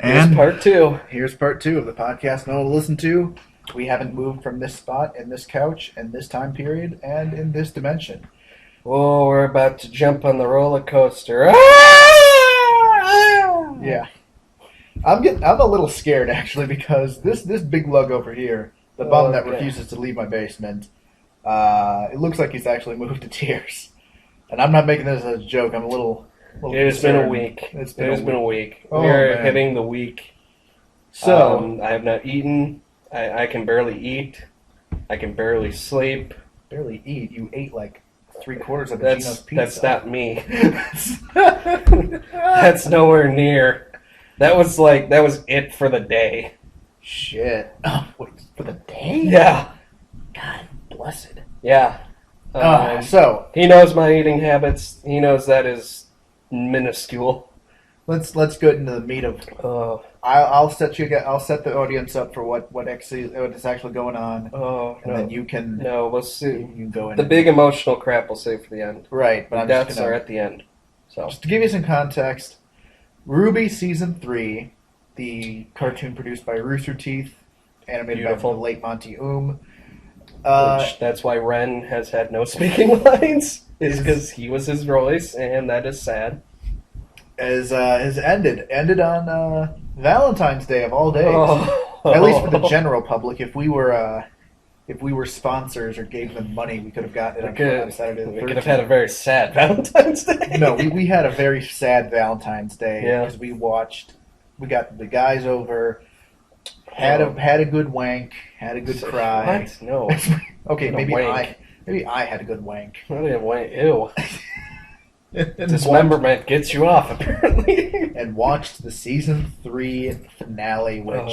And part two. Here's part two of the podcast no one will listen to. We haven't moved from this spot and this couch and this time period and in this dimension. Oh, we're about to jump on the roller coaster. Yeah. I'm a little scared actually because this big lug over here, the bum that refuses to leave my basement, it looks like he's actually moved to tears. And I'm not making this as a joke. I'm a little It's been a week. It's been a week. We're hitting the week. So I have not eaten. I can barely eat. I can barely sleep. Barely eat. You ate like 3/4 of a Gino's pizza. That's not me. That's nowhere near. That was it for the day. Shit. Oh, wait, for the day? Yeah. God blessed. Yeah. So he knows my eating habits. He knows that is minuscule. Let's get into the meat of. I'll set the audience up for what is actually going on. Then you can. No, we'll see. You can go in. The big emotional crap we'll save for the end. Right, but the deaths are at the end. So just to give you some context, RWBY Season 3, the cartoon produced by Rooster Teeth, animated by the late Monty which that's why Ren has had no speaking lines, is because he was his voice, and that is sad. Has ended on Valentine's Day of all days. At least for the general public. If we were sponsors or gave them money, we could have gotten it on Saturday the 13th. We could have had a very sad Valentine's Day. No, we had a very sad Valentine's Day because we got the guys over, had a good wank, had a good cry. What? No. Okay, maybe I had a good wank. I didn't wank. Ew. Dismemberment gets you off, apparently. And watched the Season 3 finale, which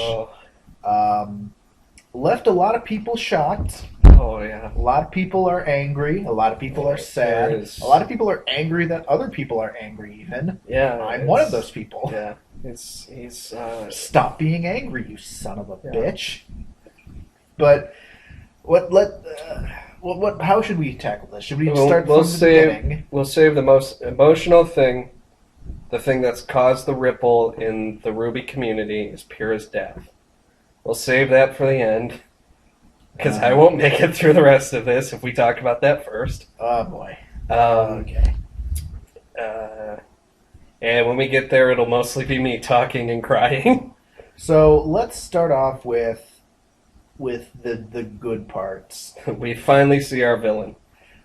left a lot of people shocked. Oh, yeah. A lot of people are angry. A lot of people are sad. A lot of people are angry that other people are angry, even. Yeah. I'm one of those people. Yeah. Stop being angry, you son of a bitch. But how should we tackle this? Should we start from the beginning? We'll save the most emotional thing, the thing that's caused the ripple in the RWBY community, is Pyrrha's death. We'll save that for the end, because I won't make it through the rest of this if we talk about that first. Oh, boy. Okay. And when we get there, it'll mostly be me talking and crying. So let's start off with the good parts. We finally see our villain.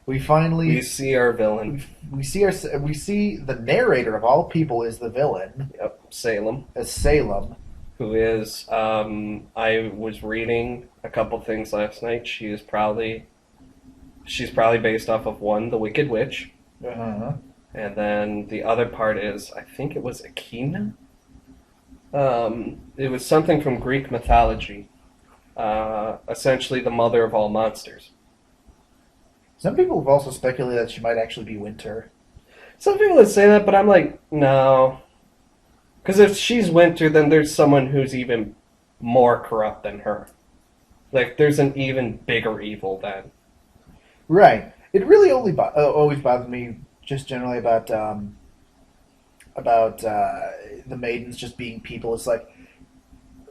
We see our villain. We see the narrator of all people is the villain. Yep, Salem. As Salem. Who is, I was reading a couple things last night. She's probably based off of one, the Wicked Witch. Uh-huh. And then the other part is, I think it was Echidna? It was something from Greek mythology. Essentially the mother of all monsters. Some people have also speculated that she might actually be Winter. Some people would say that, but I'm like, no. Because if she's Winter, then there's someone who's even more corrupt than her. Like, there's an even bigger evil then. Right. It really only always bothers me just generally about the maidens just being people. It's like,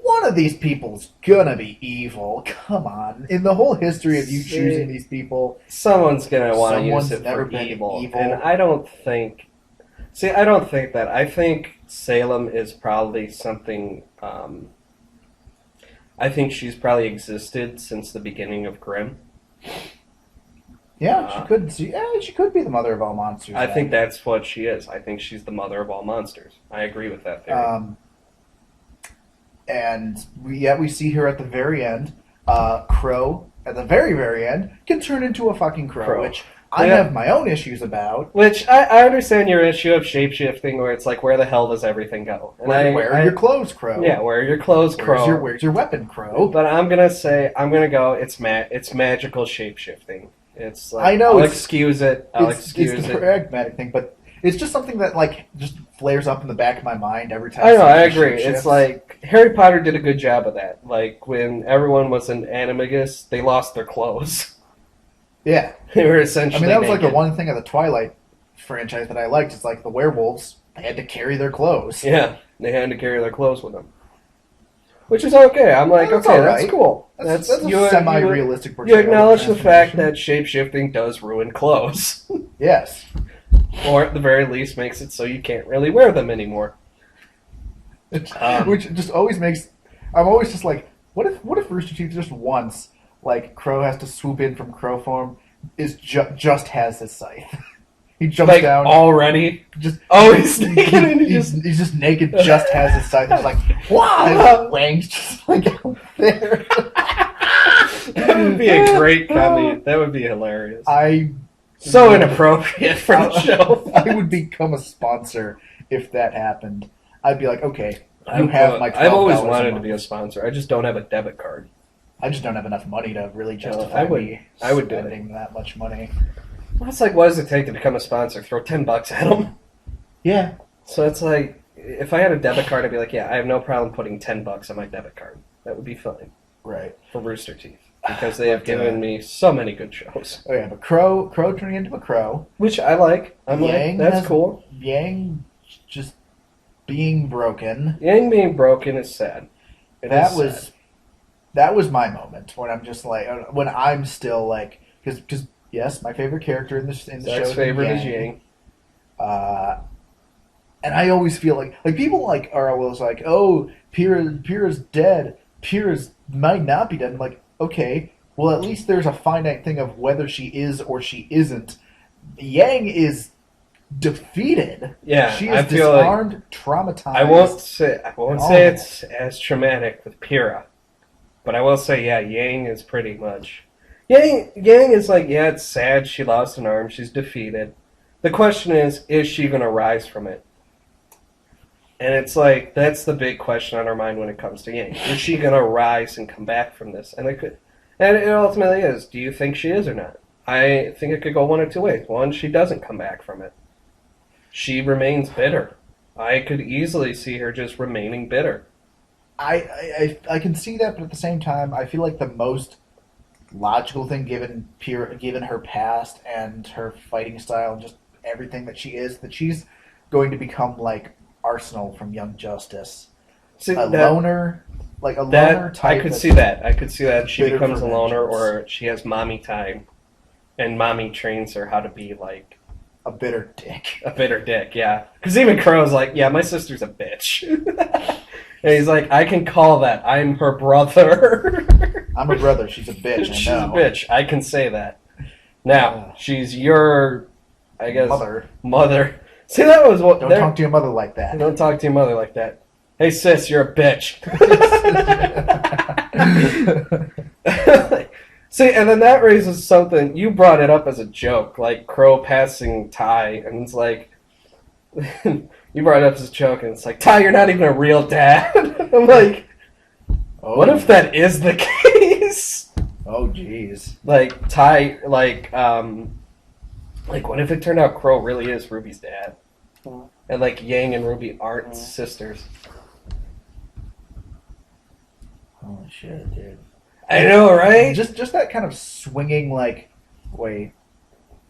one of these people's gonna be evil. Come on. In the whole history of you choosing these people, someone's gonna want to use it for evil. And I don't think that. I think Salem is probably something. I think she's probably existed since the beginning of Grimm. Yeah, she could. She could be the mother of all monsters. I think that's what she is. I think she's the mother of all monsters. I agree with that theory. And we see her at the very end. Crow, at the very, very end, can turn into a fucking crow. Which I have my own issues about. Which, I understand your issue of shape-shifting, where it's like, where the hell does everything go? And where are your clothes, Crow? Yeah, where are your clothes, Crow? Where's your weapon, Crow? But I'm gonna go, it's magical shape-shifting. It's like, I know, I'll excuse it. It's the pragmatic thing, but it's just something that, like, just flares up in the back of my mind every time. I know, I agree. It's like, Harry Potter did a good job of that. Like, when everyone was an animagus, they lost their clothes. Yeah. They were essentially that was naked. like the one thing of the Twilight franchise that I liked. It's like the werewolves, they had to carry their clothes. Yeah. They had to carry their clothes with them. Which is okay. I'm like, That's okay, all right. that's cool. That's a semi-realistic You portrayal. acknowledge of the fact that transformation. shape-shifting does ruin clothes. Yes. Or at the very least makes it so you can't really wear them anymore. Which just always makes... I'm always just like, what if Rooster Teeth just once, like, Crow has to swoop in from Crow form, just has his scythe. He jumps Like, down. already? Just He's naked and he's just naked, just has his scythe. He's like, wow! Wang's just like out there. That would be a great comedy. That would be hilarious. So inappropriate for the show. I would become a sponsor if that happened. I'd be like, okay, you have my $12 I've always a wanted to month. be a sponsor. I just don't have a debit card. I just don't have enough money to really justify I would do it. spending that much money. Well, it's like, what does it take to become a sponsor? Throw $10 at them. Yeah. So it's like, if I had a debit card, I'd be like, yeah, I have no problem putting $10 on my debit card. That would be fine. Right. For Rooster Teeth. Because they have given me so many good shows. Oh yeah, but Crow turning into a crow. Which I like. I'm Yang like, that's cool. Yang just being broken. Yang being broken is sad. That was my moment when I'm just like, when I'm still like, because yes, my favorite character in the show. Zach's favorite is Yang. And I always feel like people like are always like, oh, Pyrrha's dead. Pyrrha's might not be dead. I'm like, okay, well at least there's a finite thing of whether she is or she isn't. Yang is defeated. Yeah, she I is feel disarmed, traumatized. I won't say it's as traumatic with Pyrrha, but I will say, yeah, Yang is pretty much. Yang is like, yeah, it's sad. She lost an arm. She's defeated. The question is she going to rise from it? And it's like, that's the big question on our mind when it comes to Yang. Is she going to rise and come back from this? And it ultimately is. Do you think she is or not? I think it could go one of two ways. One, she doesn't come back from it. She remains bitter. I could easily see her just remaining bitter. I can see that, but at the same time, I feel like the most logical thing, given her past and her fighting style and just everything that she is, that she's going to become like Arsenal from Young Justice. See, loner type. I could see that. I could see that she bitter becomes for a loner, vengeance. or she has mommy time, and mommy trains her how to be like a bitter dick. a bitter dick. Yeah, because even Crow's like, yeah, my sister's a bitch, and he's like, I can call that. I'm her brother. I'm her brother. She's a bitch. She's I know. a bitch. I can say that. Now she's your, I guess, mother. See, that was what. Don't talk to your mother like that. Don't talk to your mother like that. Hey, sis, you're a bitch. See, and then that raises something. You brought it up as a joke, like Crow passing Ty, and it's like, you brought it up as a joke, and it's like, Ty, you're not even a real dad. I'm like, what if that is the case? Oh, jeez. Like, Ty, like, what if it turned out Crow really is Ruby's dad? And, like, Yang and Ruby aren't sisters. Holy shit, dude. I know, right? Just that kind of swinging, like, wait,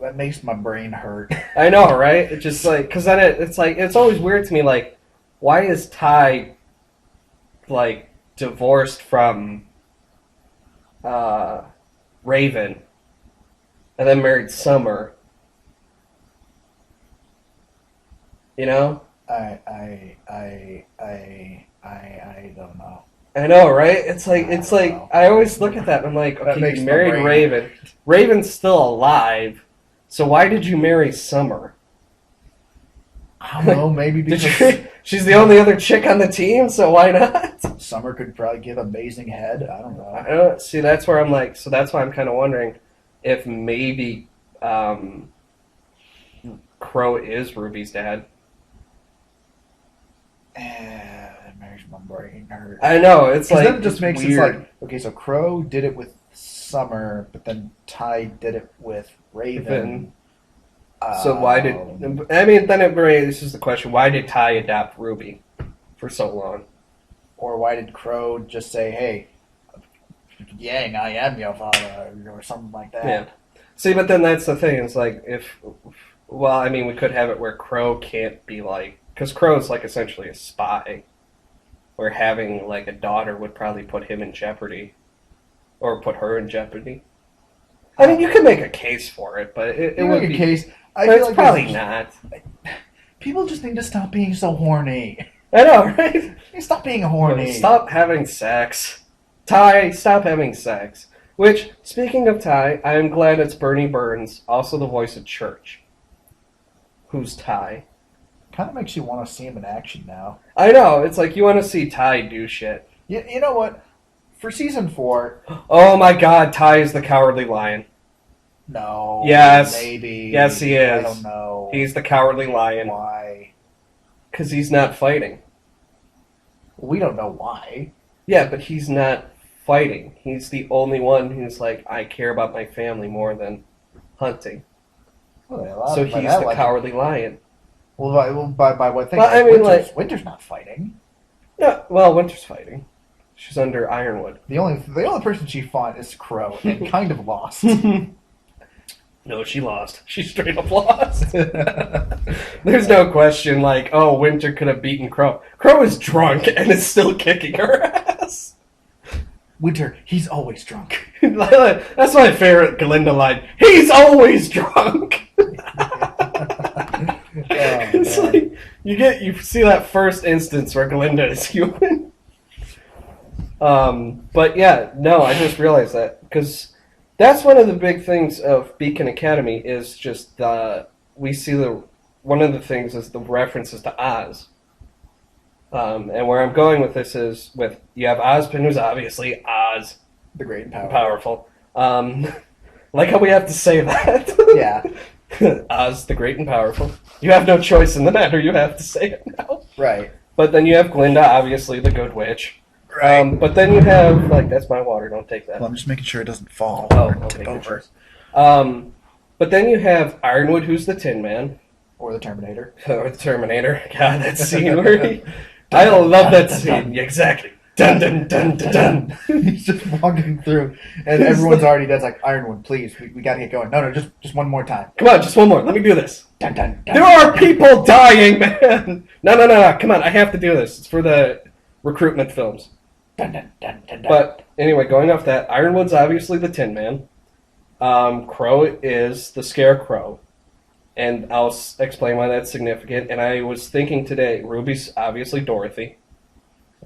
that makes my brain hurt. I know, right? It's just like, because then it's like, it's always weird to me, like, why is Ty, like, divorced from Raven and then married Summer? You know? I don't know. I know, right? It's like I always look at that and I'm like, okay, you married Raven. Raven's still alive, so why did you marry Summer? I don't know, maybe because she's the only other chick on the team, so why not? Summer could probably give amazing head. I don't know. I don't see. That's where I'm like. So that's why I'm kind of wondering if maybe Crow is Ruby's dad. It makes my brain hurt. I know, it's like, then it just makes weird. it like, okay, so Crow did it with Summer, but then Ty did it with Raven. So why did, I mean, then it raises the question, why did Ty adopt Ruby for so long? Or why did Crow just say, hey, Yang, I am your father, or something like that? Yeah. See, but then that's the thing, it's like, well, I mean, we could have it where Crow can't be like because Crow's like essentially a spy, where having like a daughter would probably put him in jeopardy, or put her in jeopardy. I mean, you could make a case for it, but it would be a case. I but feel it's like probably not. people just need to stop being so horny. I know, right? Stop being horny. Stop having sex. Ty, stop having sex. Which, speaking of Ty, I am glad it's Bernie Burns, also the voice of Church. Who's Ty? Kind of makes you want to see him in action now. I know, it's like you want to see Ty do shit. You know what? For season 4... Oh my god, Ty is the Cowardly Lion. No. Yes. Maybe. Yes, he is. I don't know. He's the Cowardly Lion. Why? Because he's not fighting. We don't know why. Yeah, but he's not fighting. He's the only one who's like, I care about my family more than hunting. Well, So he's the Cowardly Lion. Well, by what thing? Well, I mean, Winter's not fighting. No, well, Winter's fighting. She's under Ironwood. The only person she fought is Crow, and kind of lost. No, she lost. She straight up lost. There's no question, like, oh, Winter could have beaten Crow. Crow is drunk and is still kicking her ass. Winter, he's always drunk. That's my favorite Glinda line. He's always drunk. It's like you see that first instance where Glinda is human. But yeah, no, I just realized that because that's one of the big things of Beacon Academy is just we see one of the things is the references to Oz. And where I'm going with this is you have Ozpin, who's obviously Oz, the great and powerful. Like how we have to say that. Yeah. Oz, the great and powerful. You have no choice in the matter. You have to say it now. Right. But then you have Glinda, obviously the good witch. Right. But then you have that's my water. Don't take that. Well, I'm just making sure it doesn't fall. Oh, I'll take it first. But then you have Ironwood, who's the Tin Man, or the Terminator. or the Terminator. God, that scene where I love that scene. Exactly. Dun dun dun dun dun. He's just walking through, and everyone's already dead. It's like, Ironwood, please, we gotta get going. No, just one more time. Come on, just one more. Let me do this. Dun, dun, dun. There are people dying, man. No. Come on, I have to do this. It's for the recruitment films. Dun, dun, dun, dun, dun. But anyway, going off that, Ironwood's obviously the Tin Man. Crow is the Scarecrow. And I'll explain why that's significant. And I was thinking today, Ruby's obviously Dorothy.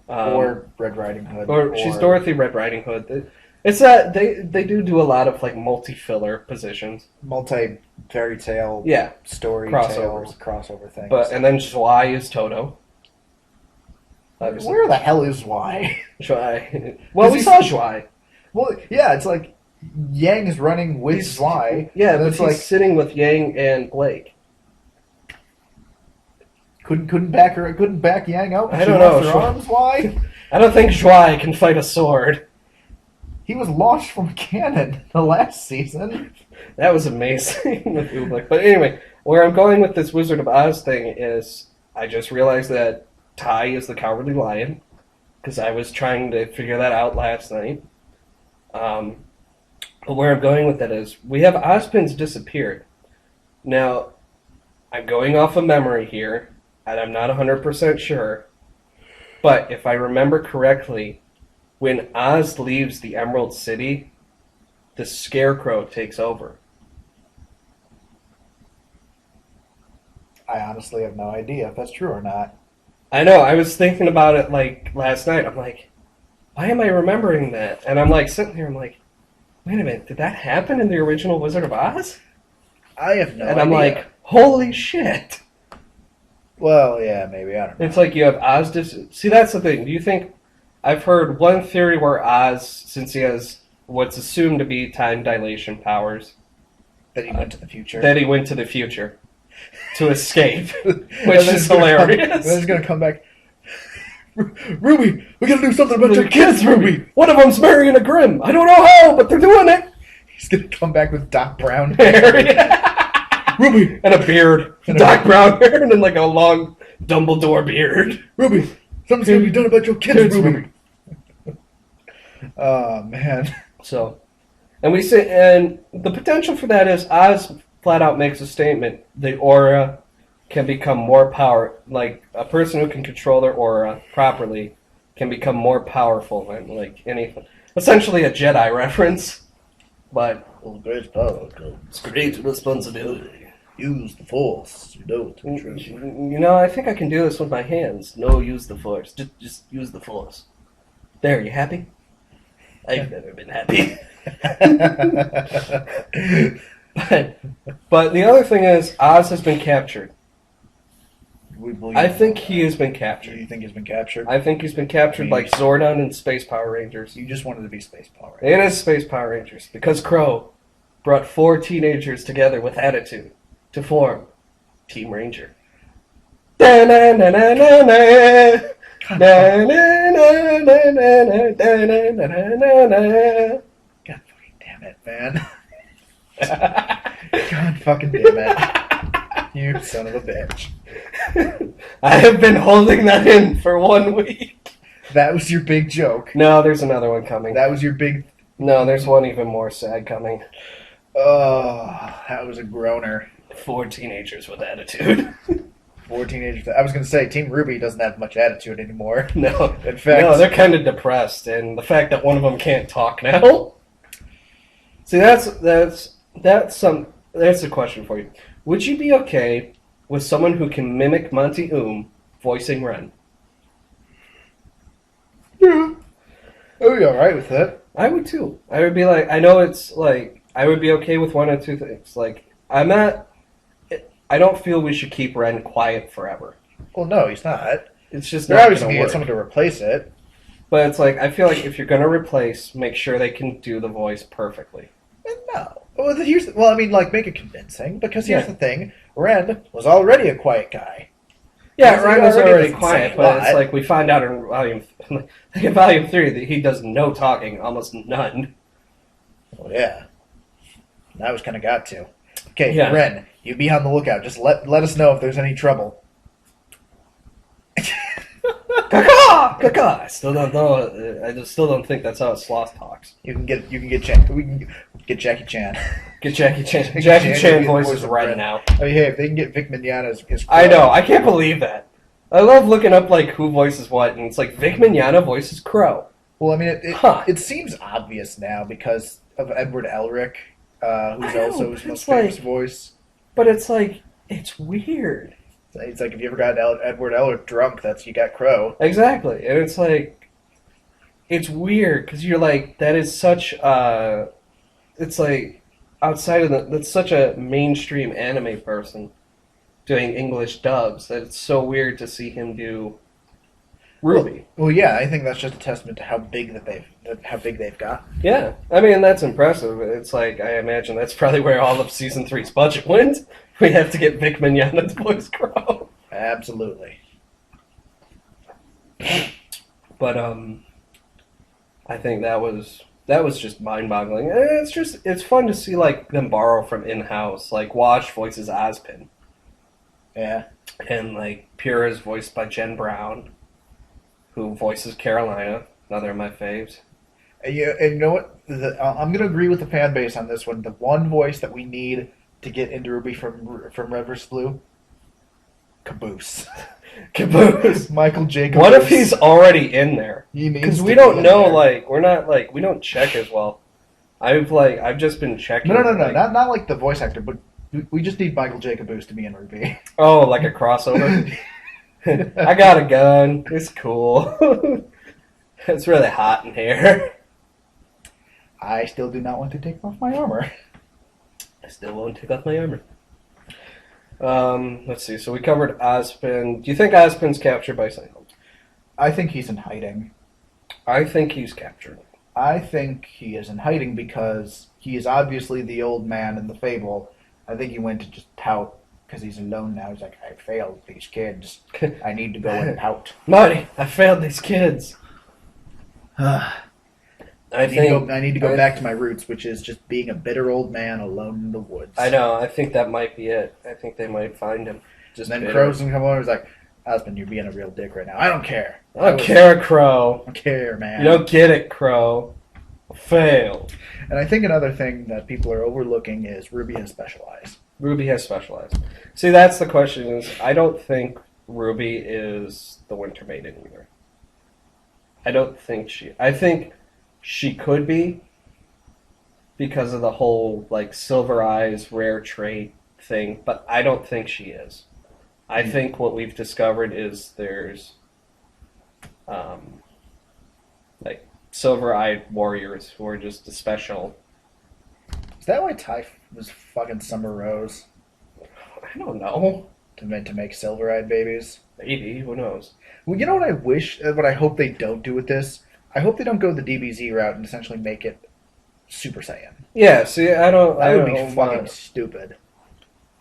Or Red Riding Hood. Or she's Dorothy Red Riding Hood. It's that they do a lot of like multi-filler positions. Multi-fairy tale story crossover things. And then Zwei is Toto. Obviously. Where the hell is Zwei? Zwei. Well, we saw Zwei. Well, yeah, it's like Yang is running with Zwei. Yeah, but he's sitting with Yang and Blake. Couldn't back Yang out. I don't know. Her arms. Why? I don't think Zwei can fight a sword. He was launched from a cannon the last season. That was amazing with Oobleck. But anyway, where I'm going with this Wizard of Oz thing is I just realized that Ty is the Cowardly Lion because I was trying to figure that out last night. But where I'm going with that is we have Ozpin's disappeared. Now, I'm going off of memory here, and I'm not 100% sure. But if I remember correctly, when Oz leaves the Emerald City, the Scarecrow takes over. I honestly have no idea if that's true or not. I know, I was thinking about it like last night. I'm like, why am I remembering that? And I'm like sitting here, I'm like, wait a minute, did that happen in the original Wizard of Oz? I have no idea. And I'm like, holy shit. Well, yeah, maybe, I don't know. It's like you have Oz... See, that's the thing. Do you think... I've heard one theory where Oz, since he has what's assumed to be time dilation powers... That he went to the future. That he went to the future to escape, which is hilarious. Then he's going to come back... Ruby, we got to do something about your kids, Ruby! One of them's marrying a Grimm. I don't know how, but they're doing it. He's going to come back with Doc Brown hair. Ruby! And a beard. Doc Brown hair and then like a long Dumbledore beard. Ruby, something's going to be done about your kids, Ruby. Oh, man. So, and we say, and the potential for that is Oz flat out makes a statement. The aura can become more like a person who can control their aura properly can become more powerful than like anything. Essentially a Jedi reference, but great power comes great responsibility. Use the Force. You know it's true. You know, I think I can do this with my hands. No, use the Force. Just use the Force. There, you happy? I've never been happy. but the other thing is, Oz has been captured. I think he has been captured. You think he's been captured? I think he's been captured like Zordon and Space Power Rangers. You just wanted to be Space Power Rangers. It is Space Power Rangers, because Crow brought 4 teenagers together with attitude to form Team Ranger. God fucking damn it, man. God fucking damn it. You son of a bitch. I have been holding that in for 1 week. That was your big joke. No, there's another one coming. That was your big... No, there's one even more sad coming. Oh, that was a groaner. 4 teenagers with attitude. 4 teenagers. I was going to say, Team RWBY doesn't have much attitude anymore. No. In fact... No, they're kind of depressed, and the fact that one of them can't talk now... See, that's a question for you. Would you be okay with someone who can mimic Monty voicing Ren? Yeah. I would be alright with that. I would too. I would be like, I know it's like, I would be okay with one or two things. Like, I don't feel we should keep Ren quiet forever. Well, no, he's not. It's just They're not obviously going going to to get someone to replace it. But it's like, I feel like if you're going to replace, make sure they can do the voice perfectly. No. Well, I mean, like, make it convincing, because here's the thing. Ren was already a quiet guy. Yeah, Ren was already quiet, but lot. it's like we find out in Volume 3 that he does no talking, almost none. Well, yeah. That was kind of got to. Okay, Yeah. Ren, you be on the lookout. Just let us know if there's any trouble. Caca! Caca! I still don't know. I just still don't think that's how a sloth talks. We can get Jackie Chan. Get Jackie Chan. Jackie Chan voices right now. I mean, hey, if they can get Vic Mignogna as I know. I can't believe that. I love looking up like who voices what, and it's like Vic Mignogna voices Crow. Well, I mean, it seems obvious now because of Edward Elric, who's also his most famous voice. But it's like, it's weird. It's like if you ever got Edward Elric drunk, you got Crow. Exactly, and it's like, it's weird because you're like, that is such it's like outside of that's such a mainstream anime person doing English dubs that it's so weird to see him do RWBY. Well, yeah, I think that's just a testament to how big they've got. Yeah, I mean that's impressive. It's like I imagine that's probably where all of season 3's budget went. We have to get Vic Mignogna to voice Crow. Absolutely. But I think that was just mind-boggling. It's fun to see like them borrow from in-house. Like Wash voices Ozpin. Yeah. And like Pura is voiced by Jen Brown, who voices Carolina, another of my faves. And you know what? I'm going to agree with the fan base on this one. The one voice that we need to get into RWBY from Red vs. Blue, Caboose. Caboose. Michael J. Caboose. What if he's already in there? Because we don't know. Like we're not like we don't check as well. I've just been checking. No. Not like the voice actor, but we just need Michael J. Caboose to be in RWBY. Oh, like a crossover. I got a gun. It's cool. It's really hot in here. I still do not want to take off my armor. I still won't take off my armor. Let's see. So we covered Ozpin. Do you think Ozpin's captured by Cyclones? I think he's in hiding. I think he's captured. I think he is in hiding because he is obviously the old man in the fable. I think he went to just pout because he's alone now. He's like, I failed these kids. I need to go and pout. Marty, I failed these kids. I need to go back to my roots, which is just being a bitter old man alone in the woods. I know. I think that might be it. I think they might find him. Just and then Crow's gonna come over and he's like, husband, you're being a real dick right now. I don't care. I don't care, Crow. I don't care, man. You don't get it, Crow. I failed. And I think another thing that people are overlooking is RWBY has special eyes. RWBY has specialized. See, that's the question. Is I don't think RWBY is the Winter Maiden either. I don't think she. I think she could be because of the whole like silver eyes, rare trait thing, but I don't think she is. I think what we've discovered is there's like silver-eyed warriors who are just a special. Is that why Ty was fucking Summer Rose I don't know. to make silver-eyed babies? Maybe, who knows? Well, you know what I wish, what I hope they don't do with this? I hope they don't go the DBZ route and essentially make it Super Saiyan. Yeah, see, I don't. That I would don't be know fucking why- stupid.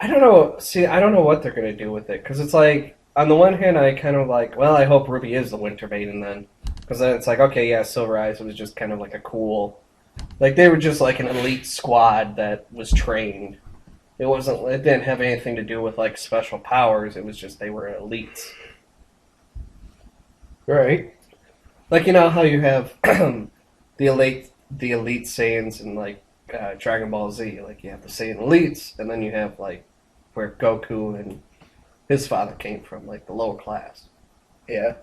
I don't know. See, I don't know what they're gonna do with it because it's like on the one hand, I kind of like, well, I hope RWBY is the Winter Maiden then, because then it's like, okay, yeah, Silver Eyes was just kind of like a cool, like they were just like an elite squad that was trained. It wasn't. It didn't have anything to do with like special powers. It was just they were elites. Right. Like you know how you have the elite Saiyans in like Dragon Ball Z. Like you have the Saiyan elites, and then you have like where Goku and his father came from, like the lower class. Yeah.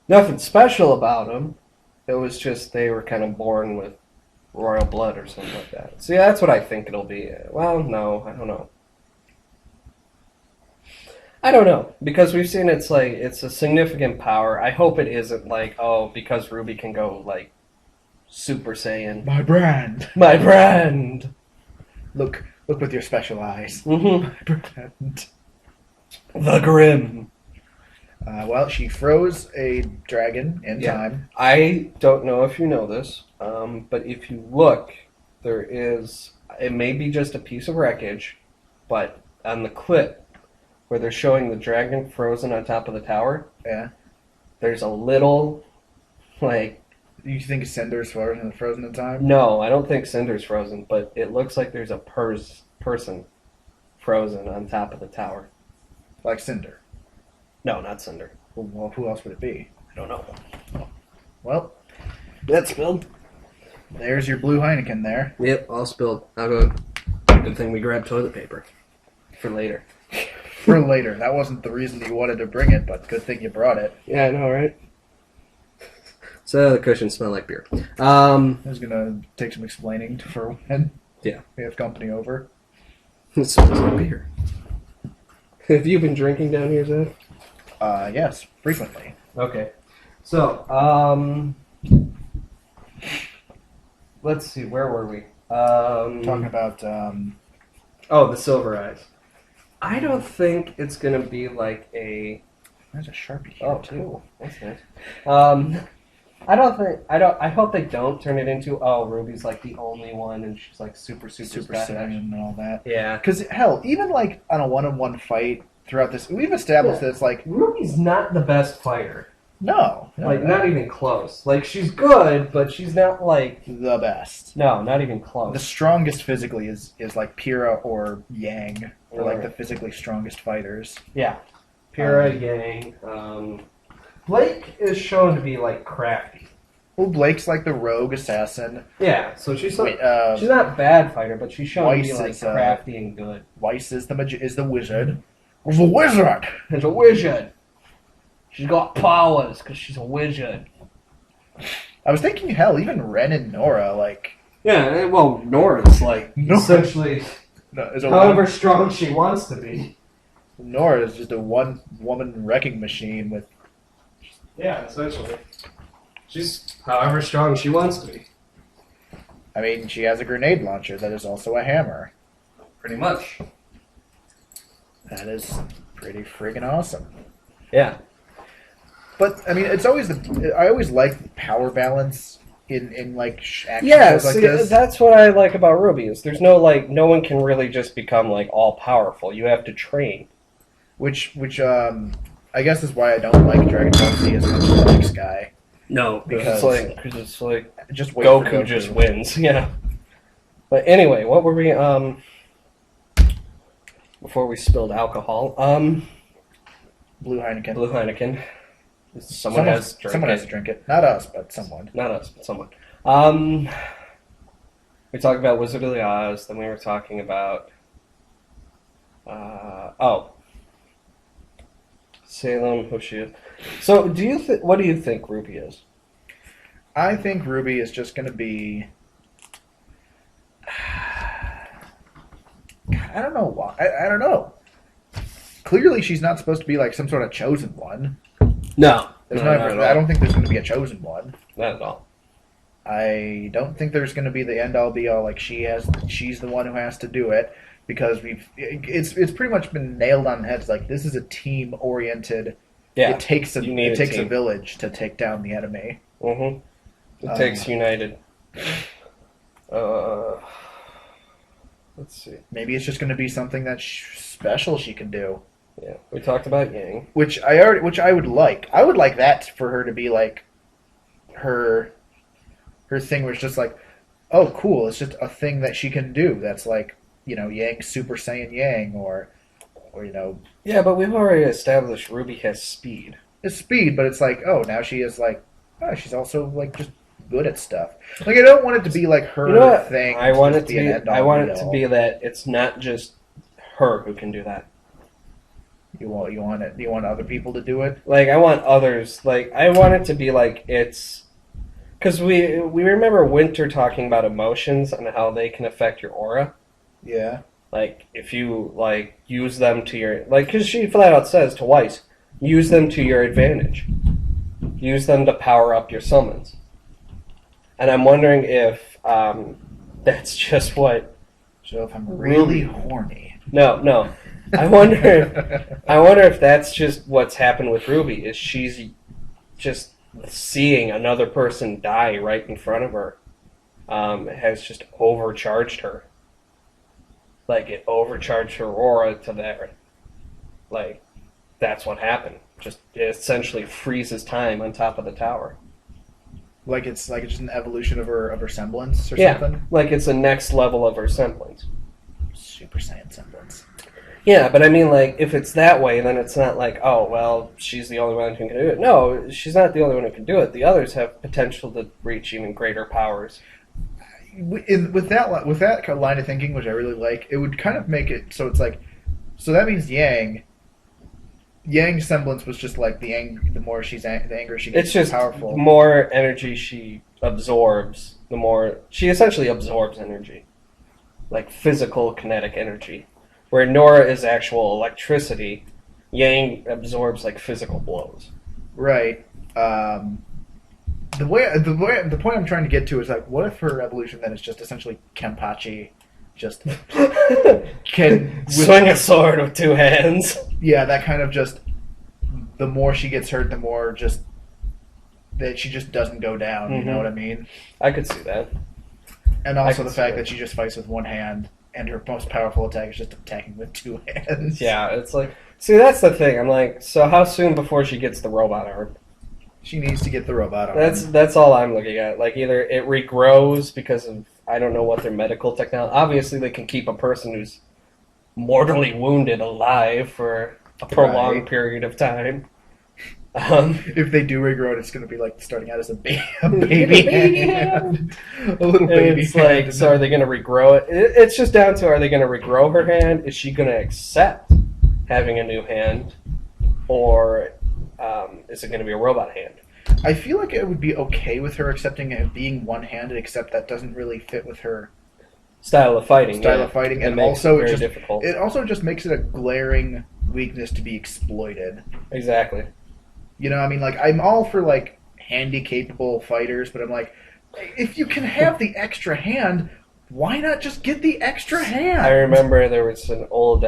Nothing special about them. It was just they were kind of born with royal blood or something like that. See, that's what I think it'll be. Well, no, I don't know. I don't know because we've seen it's like it's a significant power. I hope it isn't like because RWBY can go like Super Saiyan. My brand. My brand. Look with your special eyes. Mm-hmm. My brand. The Grim. Well, she froze a dragon in time. I don't know if you know this, but if you look, there is. It may be just a piece of wreckage, but on the clip where they're showing the dragon frozen on top of the tower, Yeah. there's a little, like. You think Cinder's frozen in time? No, I don't think Cinder's frozen, but it looks like there's a person frozen on top of the tower. Like Cinder. No, not Cinder. Well, who else would it be? I don't know. Well, That's spilled. there's your blue Heineken there. Yep, all spilled. I'll go. Good thing we grabbed toilet paper for later. For later. That wasn't the reason you wanted to bring it, but good thing you brought it. Yeah, I know, right? So the cushions smell like beer. I was gonna take some explaining for when Yeah. we have company over. It smells like beer. Have you been drinking down here, Zach? Yes, frequently. Okay. So, let's see, where were we? Talking about the Silver Eyes. I don't think it's gonna be like a. there's a Sharpie here Oh, too. cool. That's nice. I hope they don't turn it into, Ruby's like the only one and she's like super Super badass. Saiyan and all that. Yeah. Because hell, even like on a one-on-one fight throughout this, we've established that it's like Ruby's not the best fighter. no, Like, not even close. Like, she's good, but she's not like. the best. No, not even close. The strongest physically is like Pyrrha or Yang, or like Right. the physically strongest fighters. Yeah. Pyrrha, Yang. Blake is shown to be like crafty. Well, Blake's like the rogue assassin. Yeah, so she's like, Wait, she's not a bad fighter, but she's shown to be Weiss like is, crafty and good. Weiss is the wizard. The wizard. She's a wizard. She's got powers because she's a wizard. I was thinking, hell, even Ren and Nora, like, Yeah, well, Nora's like Nora- essentially no, is a however strong she wants to be. Nora is just a one-woman wrecking machine with. Yeah, essentially. She's however strong she wants to be. I mean, she has a grenade launcher that is also a hammer. Pretty much. That is pretty friggin' awesome. Yeah. But I mean, it's always I always like the power balance in like action Yeah, shows like see, this. that's what I like about RWBY is there's no no one can really just become like all powerful. You have to train. Which I guess is why I don't like Dragon Ball Z as much as the next guy. No, Because- because it's like Just wait for Goku just wins. Yeah. But anyway, what were we before we spilled alcohol? Blue Heineken. Blue Heineken. Someone has to drink it. Not us, but someone. Not us, but someone. We talked about Wizard of the Oz, then we were talking about Salem, who she is. So, what do you think RWBY is? I think RWBY is just going to be. I don't know why. I don't know. Clearly, she's not supposed to be like some sort of chosen one. No, There's not not. at all. I don't think there's going to be a chosen one. Not at all. I don't think there's going to be the end all be all. Like she's the one who has to do it because it's pretty much been nailed on the head. It's like this is a team oriented. Yeah, it takes a team. village to take down the enemy. Mm-hmm. It takes united. Let's see. Maybe it's just going to be something that's special she can do. Yeah, we talked about Yang, which I would like. I would like that for her to be like her thing was just like, oh, cool. It's just a thing that she can do. That's like, Yang Super Saiyan Yang or Yeah, but we've already established RWBY has speed. It's speed, but it's like, oh, now she is like, oh, she's also like just good at stuff. Like I don't want it to be like her thing. I want it to be. I want it to be that it's not just her who can do that. You want other people to do it? Like I want others. Like I want it to be like it's. Because we remember Winter talking about emotions and how they can affect your aura. Yeah. Like, if you, like, use them to your... Like, because she flat out says to Weiss, use them to your advantage. Use them to power up your summons. And I'm wondering if that's just what... So if I'm really horny... No. I wonder if that's just what's happened with RWBY, is she's just... seeing another person die right in front of her has just overcharged her. Like, it overcharged her aura to there. Like, that's what happened. Just, it essentially freezes time on top of the tower. Like it's just an evolution of her semblance or something? Like it's a next level of her semblance. Super Saiyan semblance. Yeah, but I mean, like, if it's that way, then it's not like, oh, well, she's the only one who can do it. No, she's not the only one who can do it. The others have potential to reach even greater powers. With that line of thinking, which I really like, it would kind of make it so it's like, so that means Yang's semblance was just like the more the angrier she gets, it's just powerful. The more energy she absorbs, the more she essentially absorbs energy, like physical kinetic energy. Where Nora is actual electricity, Yang absorbs like physical blows. Right. The point I'm trying to get to is like, what if her evolution then is just essentially Kenpachi, just can swing a sword with two hands. Yeah, that kind of just. The more she gets hurt, the more just that she just doesn't go down. You know what I mean? I could see that. And also the fact that she just fights with one hand. And her most powerful attack is just attacking with two hands. Yeah, it's like... See, that's the thing. I'm like, so how soon before she gets the robot arm? She needs to get the robot arm. That's all I'm looking at. Like, either it regrows because of... I don't know what their medical technology... Obviously, they can keep a person who's mortally wounded alive for a prolonged period of time. If they do regrow it, it's going to be like starting out as a baby hand. A little baby it's hand. Like, so are they going to regrow it? It's just down to, are they going to regrow her hand? Is she going to accept having a new hand? Or is it going to be a robot hand? I feel like it would be okay with her accepting it being one-handed, except that doesn't really fit with her style of fighting. And also it also just makes it a glaring weakness to be exploited. Exactly. You know, I mean, like, I'm all for, like, handy-capable fighters, but I'm like, if you can have the extra hand, why not just get the extra hand? I remember there was an old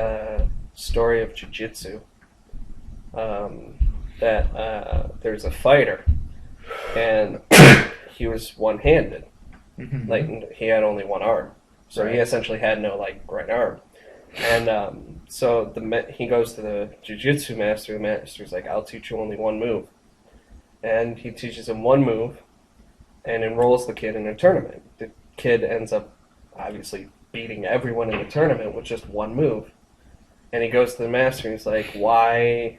story of jiu-jitsu that there's a fighter, and he was one-handed. Mm-hmm. Like, he had only one arm. So he essentially had no, like, right arm. And so he goes to the jiu-jitsu master. The master's like, I'll teach you only one move. And he teaches him one move and enrolls the kid in a tournament. The kid ends up obviously beating everyone in the tournament with just one move. And he goes to the master and he's like, why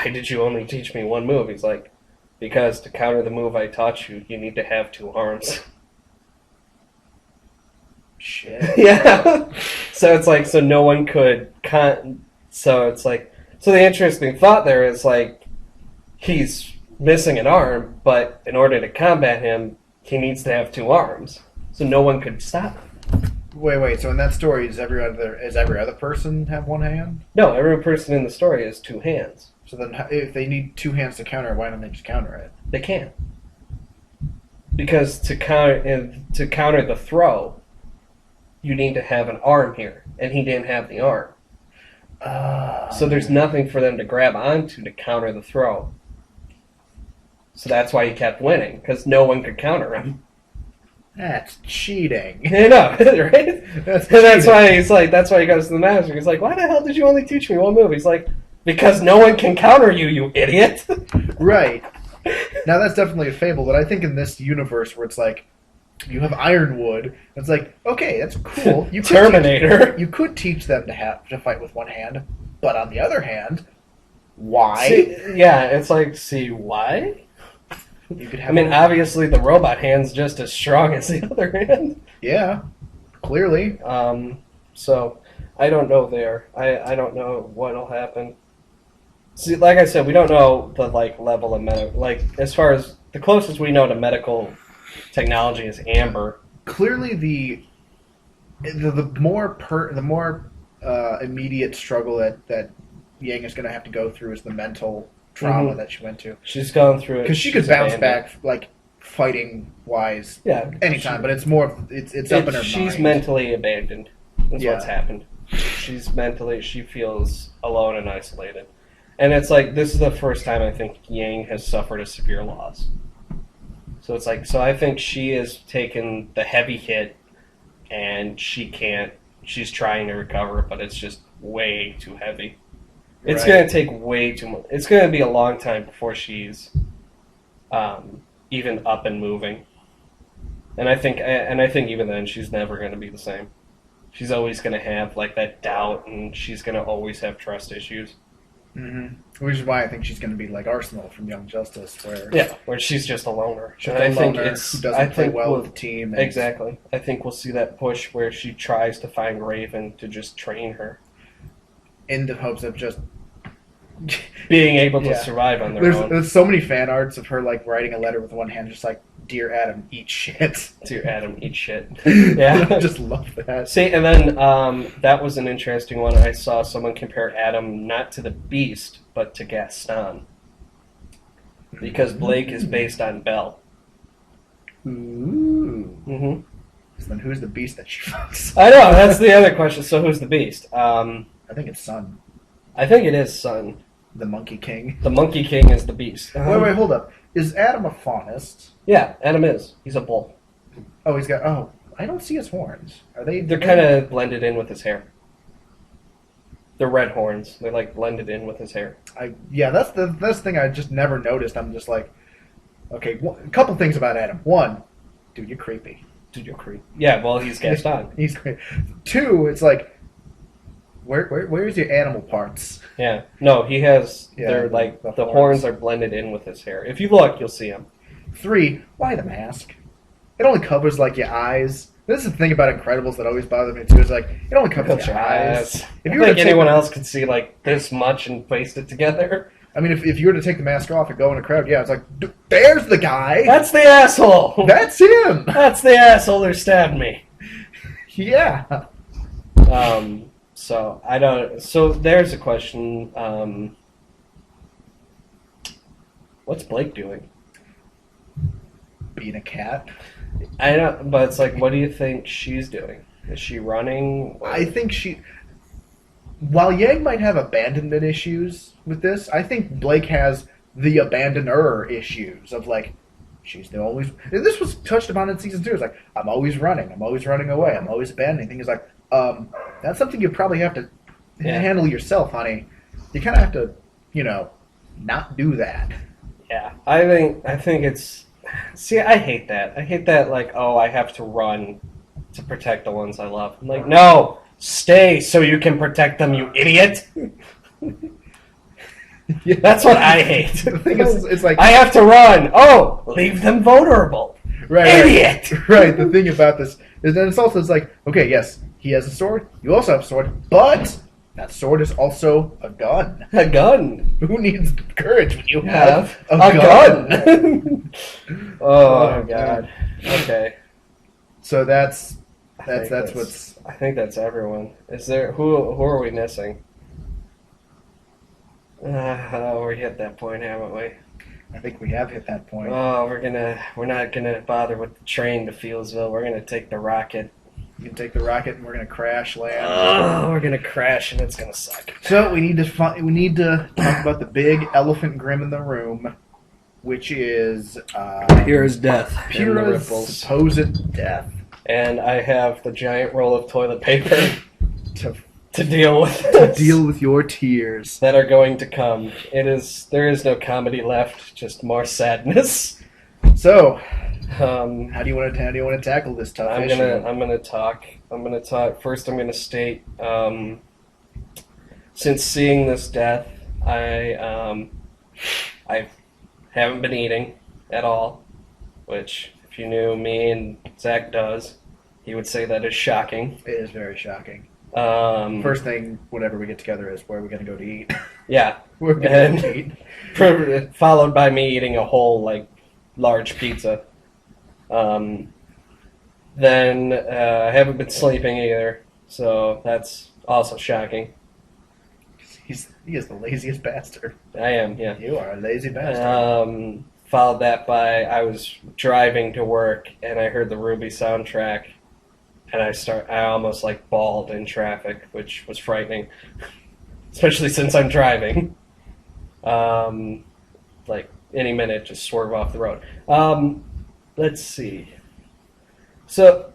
did you only teach me one move? He's like, because to counter the move I taught you, you need to have two arms. Shit. Yeah. So it's like, so no one could so it's like, so the interesting thought there is like, he's missing an arm, but in order to combat him, he needs to have 2 arms. So no one could stop him. Wait. So in that story, does every other person have 1 hand? No, every person in the story has 2 hands. So then, if they need 2 hands to counter, why don't they just counter it? They can't. Because to counter the throw, you need to have an arm here, and he didn't have the arm. So there's nothing for them to grab onto to counter the throw. So that's why he kept winning, because no one could counter him. That's cheating. You know, right? That's why he's like, that's why he goes to the master. He's like, why the hell did you only teach me 1 move? He's like, because no one can counter you, you idiot. Right. Now that's definitely a fable, but I think in this universe where it's like, you have Ironwood, it's like, okay, that's cool. You Terminator. You could teach them to fight with 1 hand, but on the other hand, why? It's like, see, why? You could have I mean, obviously the robot hand's just as strong as the other hand. Yeah, clearly. So I don't know there. I don't know what'll happen. See, like I said, we don't know the level of as far as the closest we know to medical technology is Amber. Clearly, the more immediate struggle that Yang is going to have to go through is the mental trauma that she went to. She's gone through it because she could bounce back fighting wise. Yeah, anytime. But it's more it's up in her mind. She's mentally abandoned. That's what's happened. She feels alone and isolated. And it's like, this is the first time I think Yang has suffered a severe loss. So it's like, so I think she has taken the heavy hit, and she's trying to recover, but it's just way too heavy. It's going to take way too much. It's going to be a long time before she's even up and moving. And I think even then, she's never going to be the same. She's always going to have that doubt, and she's going to always have trust issues. Mm-hmm. Which is why I think she's going to be like Arsenal from Young Justice, where she's just a loner. Who doesn't play well with the team. Exactly. I think we'll see that push where she tries to find Raven to just train her, in the hopes of just being able to survive on their own. There's so many fan arts of her writing a letter with 1 hand, just like, "Dear Adam, eat shit." Dear Adam, eat shit. Yeah, I just love that. See, and then that was an interesting one. I saw someone compare Adam not to the Beast, but to Gaston, because Blake is based on Belle. Ooh. Mm-hmm. So then, who's the Beast that she fucks? I know, that's the other question. So who's the Beast? I think it's Sun. I think it is Sun. The Monkey King. The Monkey King is the Beast. Wait, hold up. Is Adam a faunist? Yeah, Adam is. He's a bull. Oh, he's got. Oh, I don't see his horns. Are they? They're kind of blended in with his hair. They're red horns. They're blended in with his hair. That's the thing I just never noticed. I'm just like, okay, a couple things about Adam. 1, dude, you're creepy. Yeah, well, he's Gaston. He's great. 2, it's like, where's your animal parts? Yeah. No, he has. Yeah, they're the horns are blended in with his hair. If you look, you'll see him. 3, why the mask? It only covers your eyes. This is the thing about Incredibles that always bothers me too. Is it only covers your eyes. If you think anyone else could see this much and paste it together. I mean, if you were to take the mask off and go in a crowd, it's like, there's the guy. That's the asshole. That's him. That's the asshole who stabbed me. Yeah. So I don't. So there's a question. What's Blake doing? Being a cat. I don't. But it's what do you think she's doing? Is she running? I think while Yang might have abandonment issues with this, I think Blake has the abandoner issues of she's the always. And this was touched upon in season 2. It's I'm always running away, I'm always abandoning things. That's something you probably have to handle yourself, honey. You kind of have to, not do that. Yeah, I think it's. See, I hate that. I hate that. I have to run to protect the ones I love. I'm no. Stay so you can protect them, you idiot! Yeah. That's what I hate. The thing is, it's I have to run! Oh! Leave them vulnerable! Right, idiot! Right, the thing about this And then it's like, okay, yes, he has a sword. You also have a sword, but that sword is also a gun. A gun. Who needs courage when you Have have a gun? gun. Oh God. Okay. So that's I think that's everyone. Is there who are we missing? We hit that point, haven't we? I think we have hit that point. Oh, we're not gonna bother with the train to Fieldsville. We're gonna take the rocket. You can take the rocket, and we're gonna crash land. Oh, we're gonna crash, and it's gonna suck. So we need to talk about the big elephant grim in the room, which is Pyrrha's death. Pyrrha's supposed death. And I have the giant roll of toilet paper to deal with to deal with your tears that are going to come. There is no comedy left, just more sadness. So, how do you want to tackle this tough issue? I'm gonna talk. First, I'm gonna state. Since seeing this death, I haven't been eating at all, which, if you knew me and Zach does, he would say that is shocking. It is very shocking. First thing, whenever we get together, is where are we going to go to eat? Yeah. We're going to eat. Followed by me eating a whole, large pizza. Then I haven't been sleeping either, so that's also shocking. He is the laziest bastard. I am, yeah. You are a lazy bastard. Followed that by I was driving to work and I heard the RWBY soundtrack and I almost bawled in traffic, which was frightening, especially since I'm driving. Any minute, just swerve off the road. Let's see. So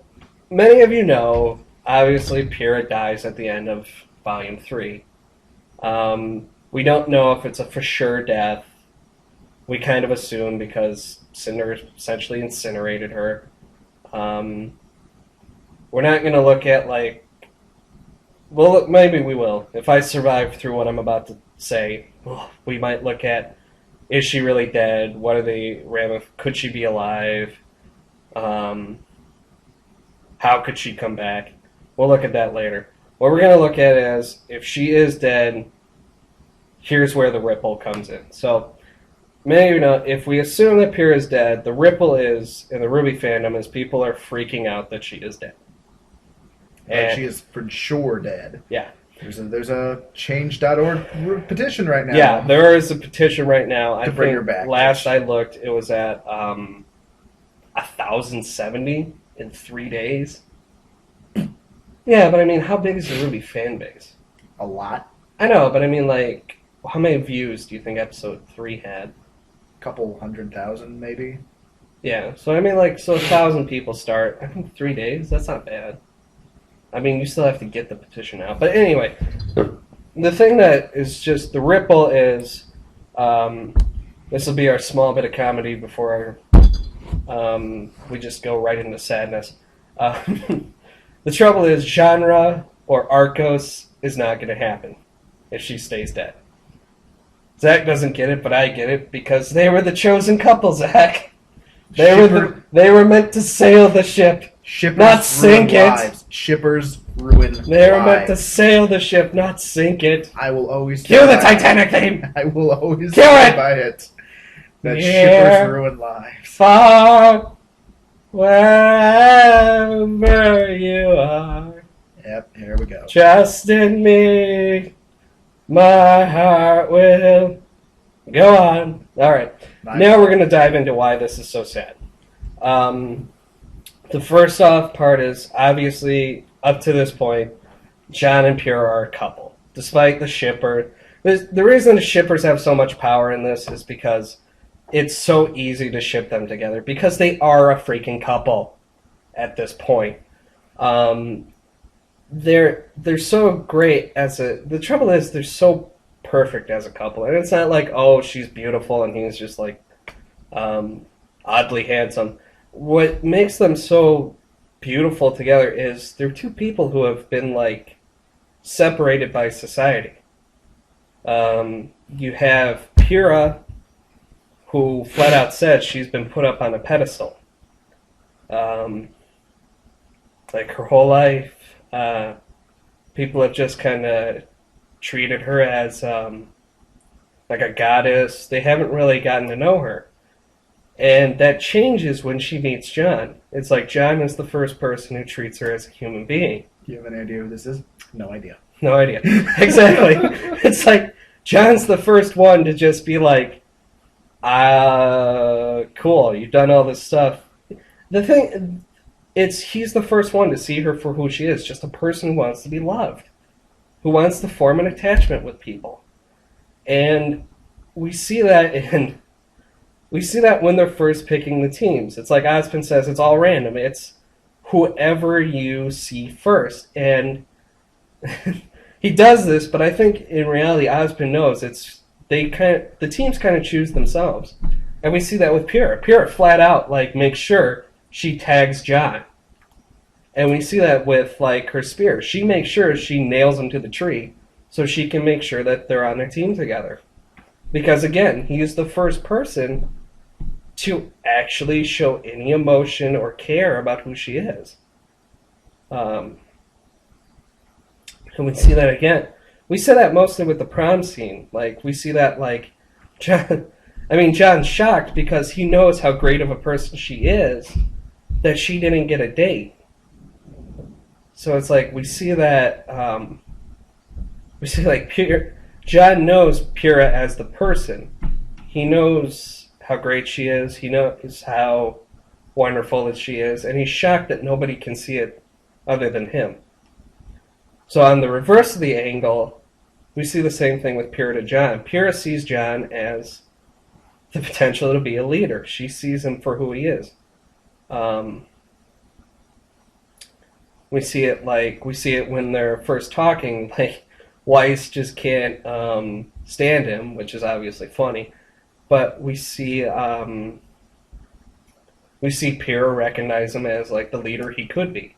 many of you know, obviously, Pyrrha dies at the end of Volume 3. We don't know if it's a for sure death. We kind of assume because Cinder essentially incinerated her. We're not going to look at, well, maybe we will. If I survive through what I'm about to say, we might look at, is she really dead? What are the could she be alive? How could she come back? We'll look at that later. What we're going to look at is, if she is dead, here's where the ripple comes in. So, many of you know, if we assume that Pyrrha is dead, the ripple is, in the RWBY fandom, is people are freaking out that she is dead. And she is for sure dead. Yeah. There's a change.org petition right now. Yeah, there is a petition right now. To bring her back. Last I looked, it was at 1,070 in 3 days. Yeah, but I mean, how big is the RWBY fan base? A lot. I know, but I mean, how many views do you think episode 3 had? A couple 100,000, maybe. Yeah, so I mean, so 1,000 people start. I think 3 days, that's not bad. I mean, you still have to get the petition out. But anyway, the thing that is just, the ripple is, this will be our small bit of comedy before we just go right into sadness. The trouble is, genre or Arcos is not going to happen if she stays dead. Zach doesn't get it, but I get it, because they were the chosen couple, Zach. They were meant to sail the ship. Shippers not sink it. Lives. Shippers ruin They were lives. meant to sail the ship, not sink it. I will always Cue the Titanic theme. I will always Cue it. by it. That Yeah. shippers ruin lives. Far, wherever you are. Yep, here we go. Trust in me, my heart will go on. All right, now we're going to dive into why this is so sad. The first off part is, obviously, up to this point, John and Pyrrha are a couple. Despite the shipper. The reason the shippers have so much power in this is because it's so easy to ship them together. Because they are a freaking couple at this point. They're so great as a... The trouble is, they're so perfect as a couple. And it's not like, oh, she's beautiful and he's just oddly handsome. What makes them so beautiful together is they're two people who have been separated by society. You have Pyrrha, who flat out says she's been put up on a pedestal. Like her whole life, people have just kind of treated her as like a goddess. They haven't really gotten to know her. And that changes when she meets John. It's like John is the first person who treats her as a human being. Do you have any idea who this is? No idea. No idea. Exactly. It's like John's the first one to just be like, cool, you've done all this stuff. The thing, he's the first one to see her for who she is, just a person who wants to be loved, who wants to form an attachment with people. And we see that when they're first picking the teams. It's like Osmond says, it's all random. It's whoever you see first. And he does this, but I think in reality Osmond knows the teams kind of choose themselves. And we see that with Pyrrha. Pyrrha flat out makes sure she tags John. And we see that with her spear. She makes sure she nails him to the tree so she can make sure that they're on their team together. Because again, he's the first person to actually show any emotion or care about who she is. And we see that again. We see that mostly with the prom scene. We see that John's shocked because he knows how great of a person she is that she didn't get a date. So it's we see that John knows Pyrrha as the person. He knows how great she is. He knows how wonderful that she is. And he's shocked that nobody can see it other than him. So on the reverse of the angle, we see the same thing with Pyrrha to John. Pyrrha sees John as the potential to be a leader. She sees him for who he is. We see it when they're first talking. Weiss just can't stand him, which is obviously funny. But we see Pyrrha recognize him as the leader he could be.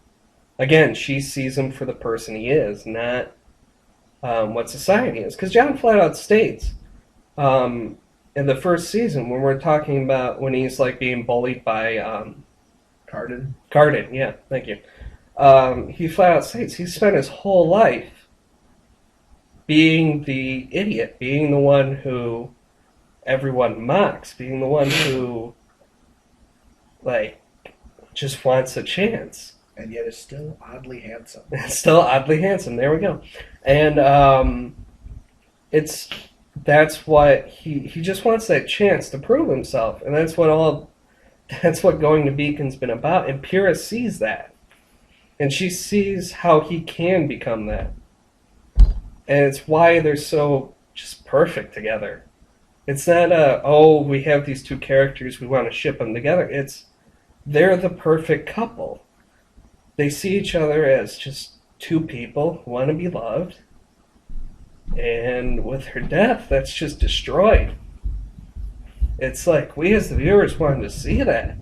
Again, she sees him for the person he is, not what society is. Because John flat out states in the first season when we're talking about when he's being bullied by Carden. Carden, yeah, thank you. He flat out states he spent his whole life being the idiot, being the one who everyone mocks, being the one who just wants a chance. And yet is still oddly handsome. Still oddly handsome. There we go. And that's what he just wants that chance to prove himself, and that's what going to Beacon's been about. And Pyrrha sees that, and she sees how he can become that, and it's why they're so just perfect together. It's not we have these two characters, we want to ship them together. They're the perfect couple. They see each other as just two people who want to be loved. And with her death, that's just destroyed. It's we as the viewers wanted to see that.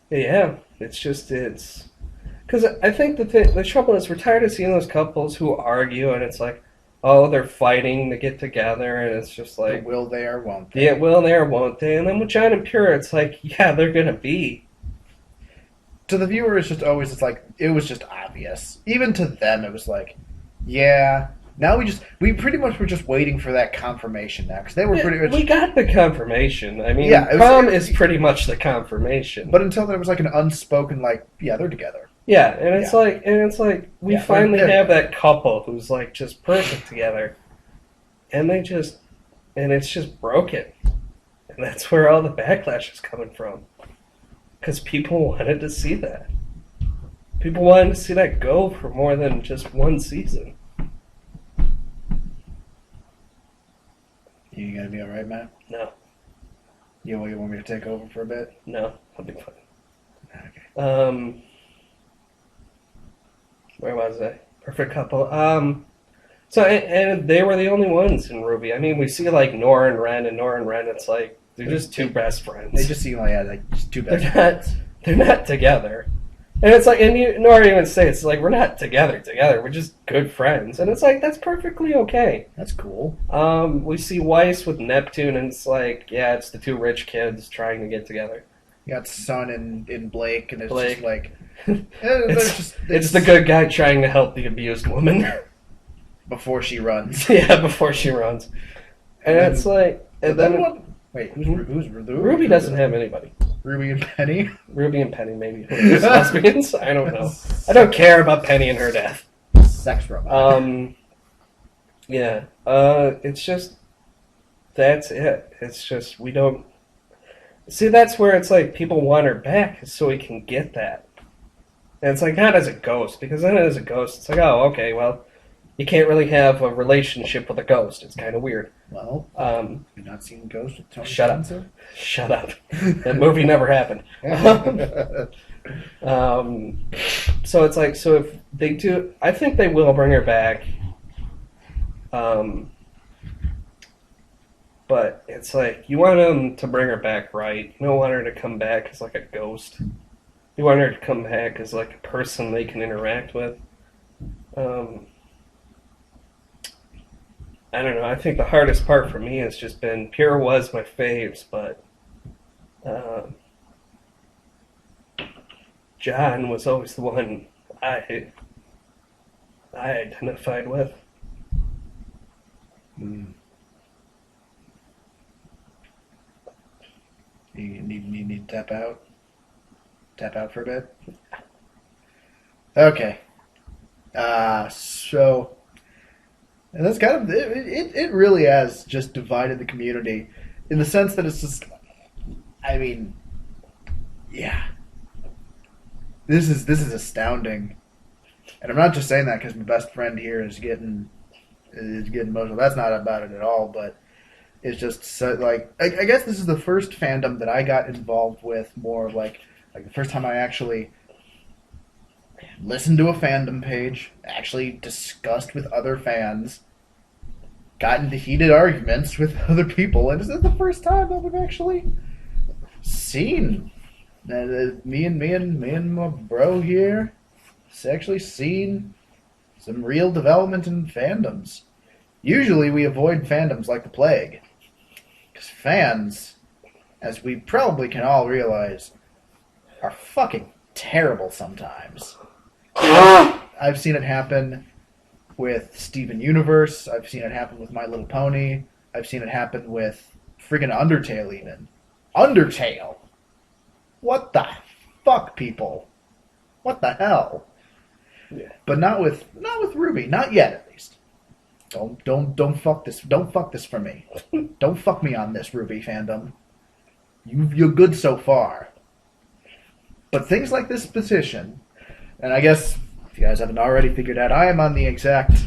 Yeah, it's... Because I think the trouble is we're tired of seeing those couples who argue, and it's they're fighting to get together, and it's just will they or won't they? Yeah, will they or won't they? And then with John and Pyrrha, it's yeah, they're gonna be. To the viewer, it's just always it was just obvious. Even to them, it was yeah. Now we pretty much were just waiting for that confirmation now, because they were pretty much... We got the confirmation. I mean, yeah, prom is pretty much the confirmation. But until there was an unspoken yeah, they're together. Yeah, and it's we finally have that couple who's just perfect together, and it's just broken, and that's where all the backlash is coming from, because people wanted to see that. People wanted to see that go for more than just one season. You gonna be all right, Matt? No. You want me to take over for a bit? No, I'll be fine. Okay. Where was I? Perfect couple. So and they were the only ones in RWBY. I mean, we see Nora and Ren, it's they're just two best friends. They just seem just two best friends. They're not together. And it's like, and you nor even say it's like we're not together. We're just good friends, and it's like that's perfectly okay. That's cool. We see Weiss with Neptune, and it's like, yeah, it's the two rich kids trying to get together. You got Sun and Blake, and it's Blake. just like It's the good guy trying to help the abused woman before she runs. yeah, before she runs, and then- it's like, and then what? Wait, who's Ruby doesn't have anybody. Ruby and Penny? Ruby and Penny, maybe lesbians. I don't know. I don't care about Penny and her death. Sex robot. Yeah. It's just that's it. It's just we don't see. That's where it's like people want her back, so we can get that. And it's like not as a ghost, because then as a ghost, it's like, oh, okay, well, you can't really have a relationship with a ghost. It's kind of weird. Well, you've not seen Ghost with Tony Shut up. Spencer? Shut up. That movie never happened. So it's like, so if they do, I think they will bring her back. But it's like, you want them to bring her back right. You don't want her to come back as like a ghost. You want her to come back as like a person they can interact with. I don't know. I think the hardest part for me has just been Pure was my faves, but John was always the one I identified with. You need to tap out? Tap out for a bit? Okay. So... And that's kind of it really has just divided the community in the sense that it's just, I mean, yeah, this is astounding, and I'm not just saying that because my best friend here is getting emotional. That's not about it at all, but it's just so, like I guess this is the first fandom that I got involved with more like the first time I actually listened to a fandom page, actually discussed with other fans, got into heated arguments with other people, and this is the first time that we've actually seen me and my bro here has actually seen some real development in fandoms. Usually we avoid fandoms like the plague, because fans, as we probably can all realize, are fucking terrible sometimes. I've seen it happen with Steven Universe. I've seen it happen with My Little Pony. I've seen it happen with friggin' Undertale even. Undertale! What the fuck, people? What the hell? Yeah. But not with RWBY. Not yet, at least. Don't fuck this. Don't fuck this for me. Don't fuck me on this, RWBY fandom. You're good so far. But things like this petition, and I guess if you guys haven't already figured out, I am on the exact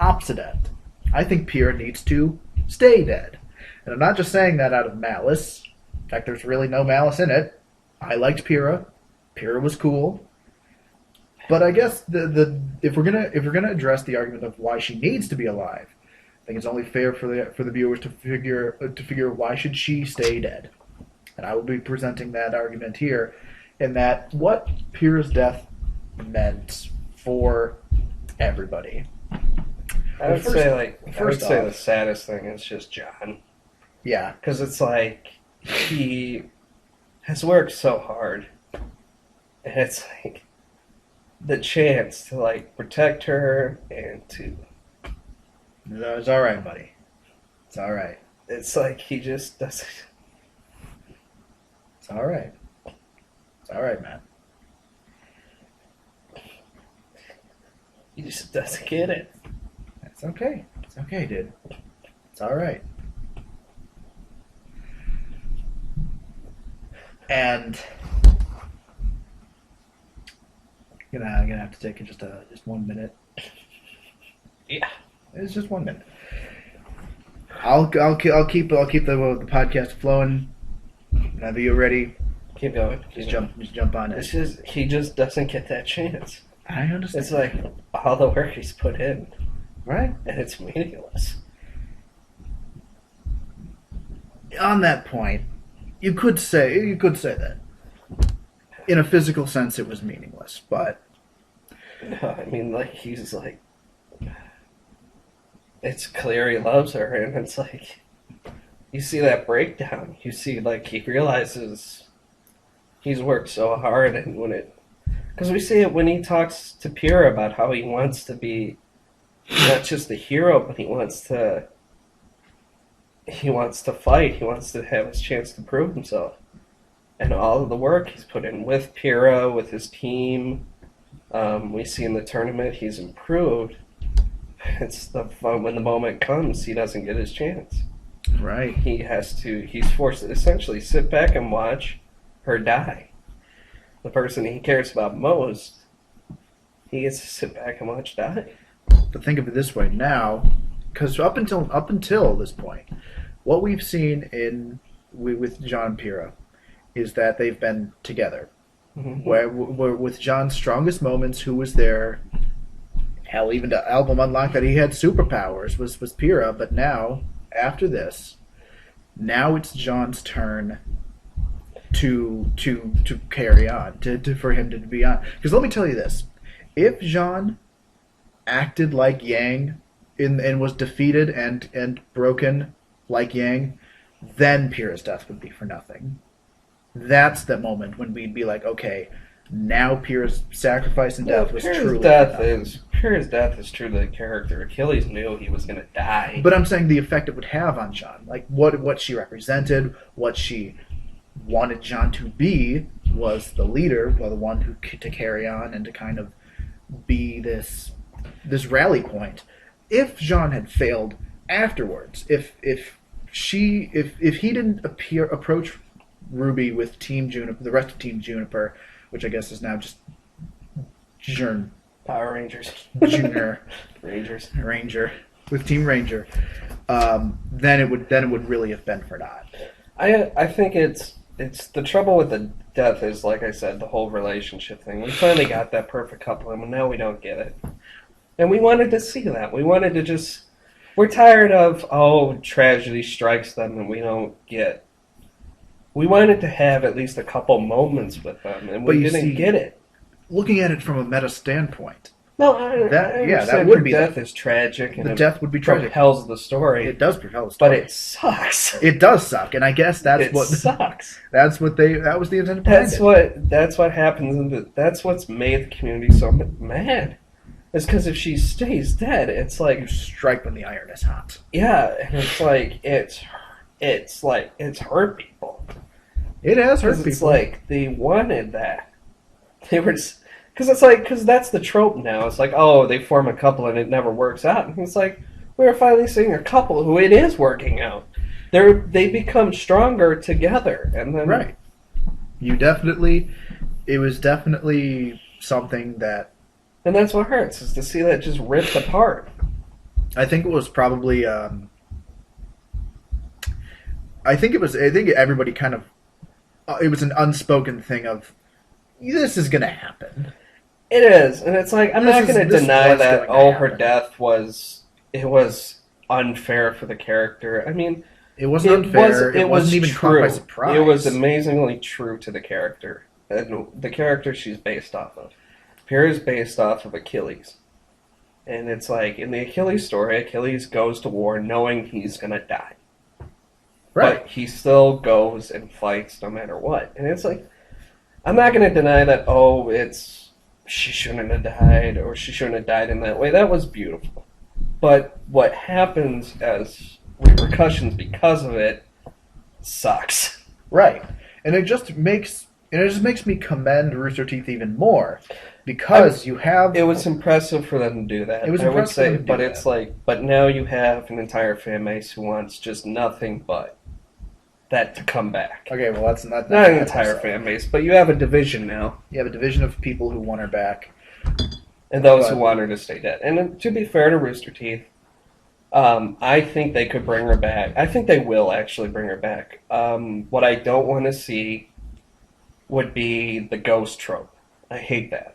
opposite end. I think Pyrrha needs to stay dead. And I'm not just saying that out of malice. In fact, there's really no malice in it. I liked Pyrrha. Pyrrha was cool. But I guess if we're gonna address the argument of why she needs to be alive, I think it's only fair for the viewers to figure why should she stay dead. And I will be presenting that argument here, in that what Pyrrha's death meant for everybody. I would say the saddest thing is just John. Yeah. Because it's like, he has worked so hard. And it's like, the chance to like protect her and to... No, it's alright, buddy. It's alright. It's like he just doesn't... It's alright. It's alright, man. He just doesn't get it. It's okay. It's okay, dude. It's alright. And I'm gonna have to take just 1 minute. Yeah. It's just 1 minute. I'll keep the podcast flowing. Whenever you're ready, Keep going. just jump on it. It's just, he just doesn't get that chance. I understand. It's like all the work he's put in, right. and it's meaningless. On that point, you could say that. in a physical sense, it was meaningless. But No, I mean, like, he's like, it's clear he loves her, and it's like, you see that breakdown. You see, like, he realizes he's worked so hard, and when it, because we see it when he talks to Pyrrha about how he wants to be not just the hero, but he wants to fight. He wants to have his chance to prove himself, and all of the work he's put in with Pyrrha, with his team. We see in the tournament he's improved. It's the fun when the moment comes, he doesn't get his chance. right. He's forced to essentially sit back and watch her die. The person he cares about most, he gets to sit back and watch die. But think of it this way now, because up until this point, what we've seen with John and Pyrrha is that they've been together. Mm-hmm. Where with John's strongest moments, who was there? Hell, even to album unlock that he had superpowers was Pyrrha. But now, after this, now it's John's turn to carry on, for him to be on. Because let me tell you this: if Jean acted like Yang and was defeated and broken like Yang, then Pyrrha's death would be for nothing. That's the moment when we'd be like, okay, now Pyrrha's sacrifice and death was truly Pyrrha's death is true to the character. Achilles knew he was going to die. But I'm saying the effect it would have on John, like what she represented, what she wanted John to be, was the leader, well, the one who to carry on and to kind of be this rally point. If Jean had failed afterwards, if he didn't approach RWBY with Team Juniper, the rest of Team Juniper, which I guess is now just Power Rangers. Junior Rangers. Ranger with Team Ranger, then it would really have been for naught. I think it's the trouble with the death is, like I said, the whole relationship thing. We finally got that perfect couple, and now we don't get it. And we wanted to see that. We wanted to just... We're tired of, tragedy strikes them and we don't get... We wanted to have at least a couple moments with them, and we didn't get it. Looking at it from a meta standpoint, no, I understand that would be death is tragic, and the death would be tragic. Propels the story. It does propel the story, but it sucks. It does suck, and I guess that sucks. That was the intent behind it. That's what happens. That's what's made the community so mad. It's because if she stays dead, it's like you strike when the iron is hot. Yeah, and it's like it's hurt people. It has hurt people. It's like they wanted that. They were just because that's the trope now. It's like, they form a couple and it never works out. And it's like we're finally seeing a couple who it is working out. They become stronger together, and then right. It was definitely something that. And that's what hurts, is to see that just ripped apart. I think it was probably. I think everybody kind of. It was an unspoken thing of, this is going to happen. It is, and it's like I'm not going to deny that. Her death was unfair for the character. I mean, it wasn't unfair. It wasn't even true. Caught by surprise. It was amazingly true to the character and the character she's based off of. Pyrrha is based off of Achilles. And it's like, in the Achilles story, Achilles goes to war knowing he's going to die. Right. But he still goes and fights no matter what. And it's like, I'm not going to deny that, she shouldn't have died, or she shouldn't have died in that way. That was beautiful. But what happens as repercussions because of it sucks. Right. And it just makes me commend Rooster Teeth even more. Because it was impressive for them to do that. It was impressive for them to do that. It's like, but now you have an entire fan base who wants just nothing but that to come back. Okay, well that's not an entire fan base, but you have a division now. You have a division of people who want her back, and those who want her to stay dead. And to be fair to Rooster Teeth, I think they could bring her back. I think they will actually bring her back. What I don't want to see would be the ghost trope. I hate that.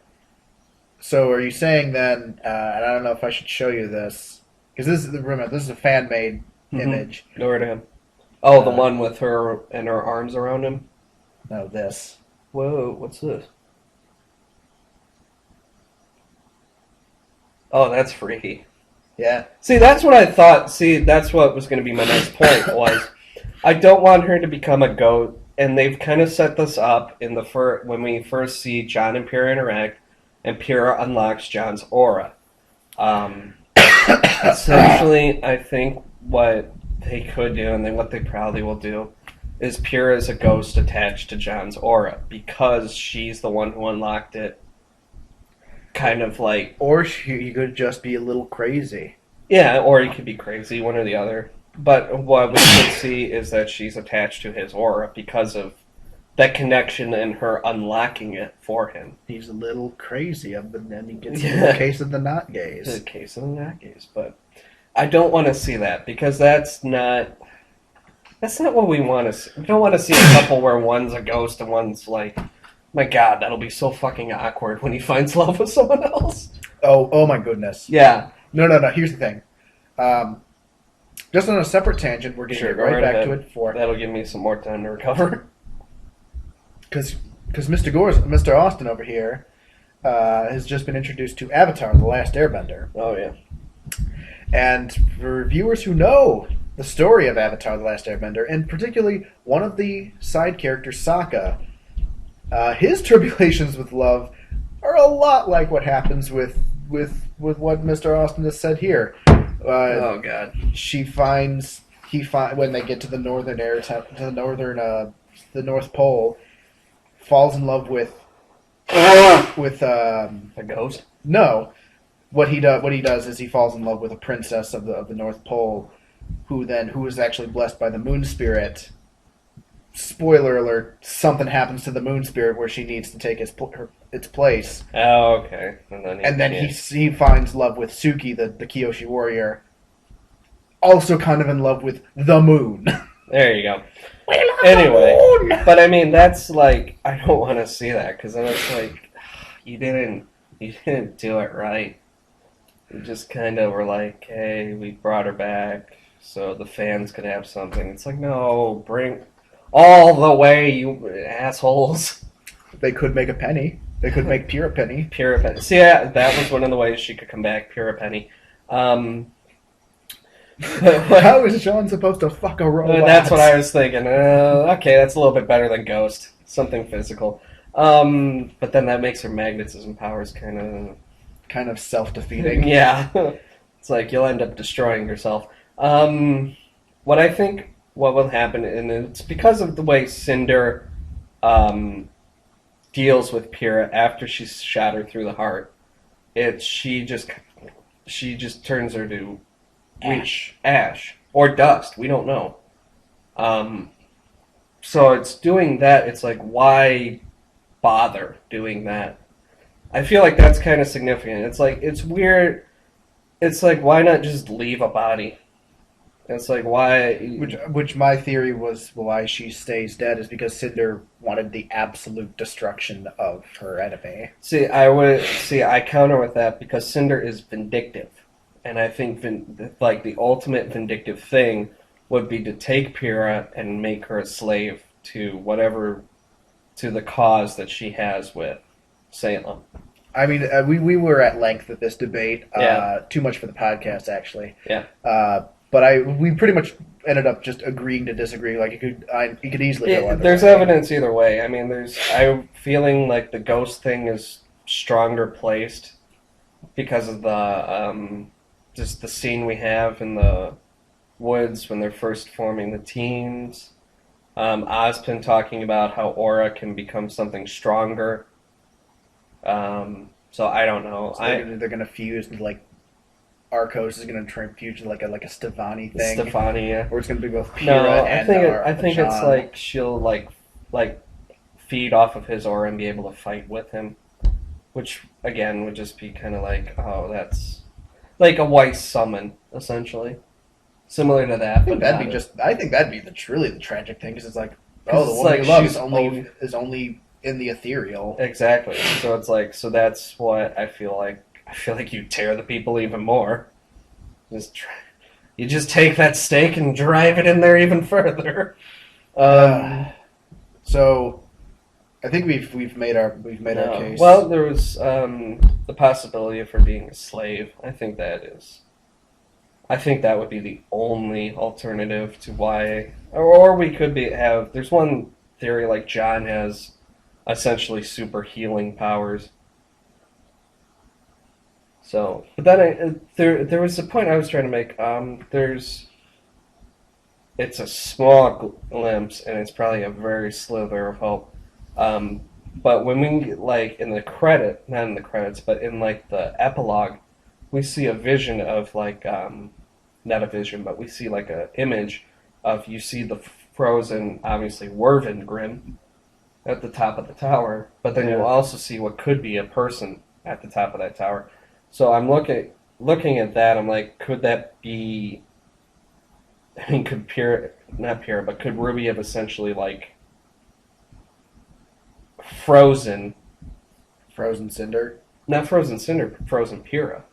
So are you saying then, and I don't know if I should show you this, because this is a fan-made image. Go right ahead. Oh, the one with her and her arms around him? No, this. Whoa, what's this? Oh, that's freaky. Yeah. See, that's what I thought. See, that's what was going to be my next point was I don't want her to become a goat, and they've kind of set this up in the when we first see John and Pyrrha interact, and Pyrrha unlocks John's aura. Essentially, I think what they could do, and then what they probably will do, is Pyrrha is a ghost attached to John's aura because she's the one who unlocked it. Kind of like, or he could just be a little crazy. Yeah, or he could be crazy, one or the other. But what we could see is that she's attached to his aura because of that connection and her unlocking it for him. He's a little crazy, and then he gets a case of the not gaze. The case of the not gaze, but I don't want to see that because that's not what we want to see. We don't want to see a couple where one's a ghost and one's like, my God, that'll be so fucking awkward when he finds love with someone else. Oh my goodness. Yeah. No. Here's the thing. Just on a separate tangent, we're getting right back to it. That'll give me some more time to recover. Because Mr. Austin over here has just been introduced to Avatar: The Last Airbender. Oh yeah. And for viewers who know the story of Avatar: The Last Airbender, and particularly one of the side characters, Sokka, his tribulations with love are a lot like what happens with what Mr. Austin has said here. Oh God! When they get to the the North Pole, falls in love with a ghost. No, what he does is he falls in love with a princess of the North Pole, who is actually blessed by the Moon Spirit. Spoiler alert: something happens to the Moon Spirit where she needs to take its place. Oh, okay. And then he finds love with Suki, the Kyoshi warrior, also kind of in love with the Moon. There you go. Anyway, but I mean that's like I don't want to see that because then it's like you didn't do it right. You just kind of were like, hey, we brought her back so the fans could have something. It's like no, bring. All the way, you assholes. They could make a penny. They could make Pyrrha penny. Pyrrha penny. See, yeah, that was one of the ways she could come back, Pyrrha penny. How is Sean supposed to fuck a robot? That's what I was thinking. Okay, that's a little bit better than Ghost. Something physical. But then that makes her magnetism powers kind of self-defeating. Yeah. It's like you'll end up destroying yourself. What I think... What will happen, and it's because of the way Cinder deals with Pyrrha after she's shot her through the heart. She just turns her to ash or dust. We don't know. So it's doing that. It's like why bother doing that? I feel like that's kind of significant. It's like it's weird. It's like why not just leave a body? It's like why... Which my theory was why she stays dead is because Cinder wanted the absolute destruction of her enemy. I counter with that because Cinder is vindictive. And I think the ultimate vindictive thing would be to take Pyrrha and make her a slave to the cause that she has with Salem. I mean, we were at length at this debate. Yeah. Too much for the podcast, actually. Yeah. But we pretty much ended up just agreeing to disagree. Like it could easily go either There's way. evidence either way. I mean, I'm feeling like the ghost thing is stronger placed because of the just the scene we have in the woods when they're first forming the teams. Ozpin talking about how aura can become something stronger. So I don't know. So they're gonna fuse with like. Arcos is going to transfuse like a Stefani thing. Stefani, yeah. Or it's going to be both Pyrrha and I think it's like she'll like feed off of his aura and be able to fight with him, which again would just be kind of like that's like a Weiss summon essentially, similar to that. I think that'd be truly the tragic thing because it's like the woman you love is only in the ethereal. Exactly. So it's like that's what I feel like. I feel like you tear the people even more. You just take that stake and drive it in there even further. So, I think we've made our case. Well, there was the possibility of her being a slave. I think that would be the only alternative to why, or we could have. There's one theory like John has essentially super healing powers. So, but then there was a point I was trying to make. It's a small glimpse, and it's probably a very slither of hope. But when we like in the not in the credits, but in like the epilogue, we see a vision of like not a vision, but we see like a image of you see the frozen, obviously Wervin at the top of the tower, but then you'll also see what could be a person at the top of that tower. So I'm looking at that. I'm like, could that be? I mean, could not Pyrrha, but could RWBY have essentially like frozen Cinder? Not frozen Cinder, but frozen Pyrrha.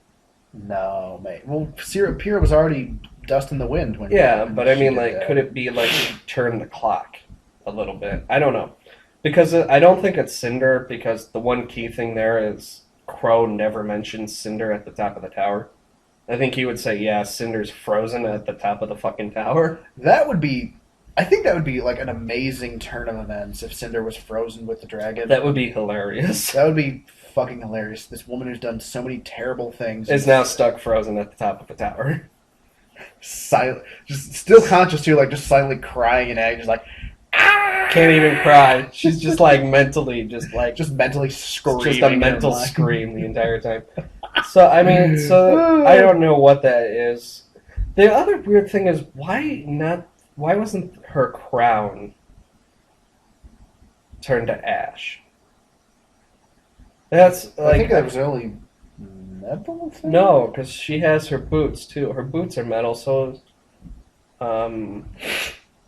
No, mate. Well, Pyrrha was already dust in the wind when. Yeah, but I mean, like, could it be like turn the clock a little bit? I don't know, because I don't think it's Cinder. Because the one key thing there is Crow never mentions Cinder at the top of the tower. I think he would say, yeah, Cinder's frozen at the top of the fucking tower. I think that would be like an amazing turn of events if Cinder was frozen with the dragon. That would be hilarious. That would be fucking hilarious. This woman who's done so many terrible things is now stuck frozen at the top of a tower. Silent, just still conscious too, like just silently crying in agony, just like can't even cry. She's just like mentally, just mentally screaming. Just a mental scream the entire time. So I mean, I don't know what that is. The other weird thing is why wasn't her crown turned to ash? That's like, I think that was only metal thing? No, because she has her boots too. Her boots are metal, so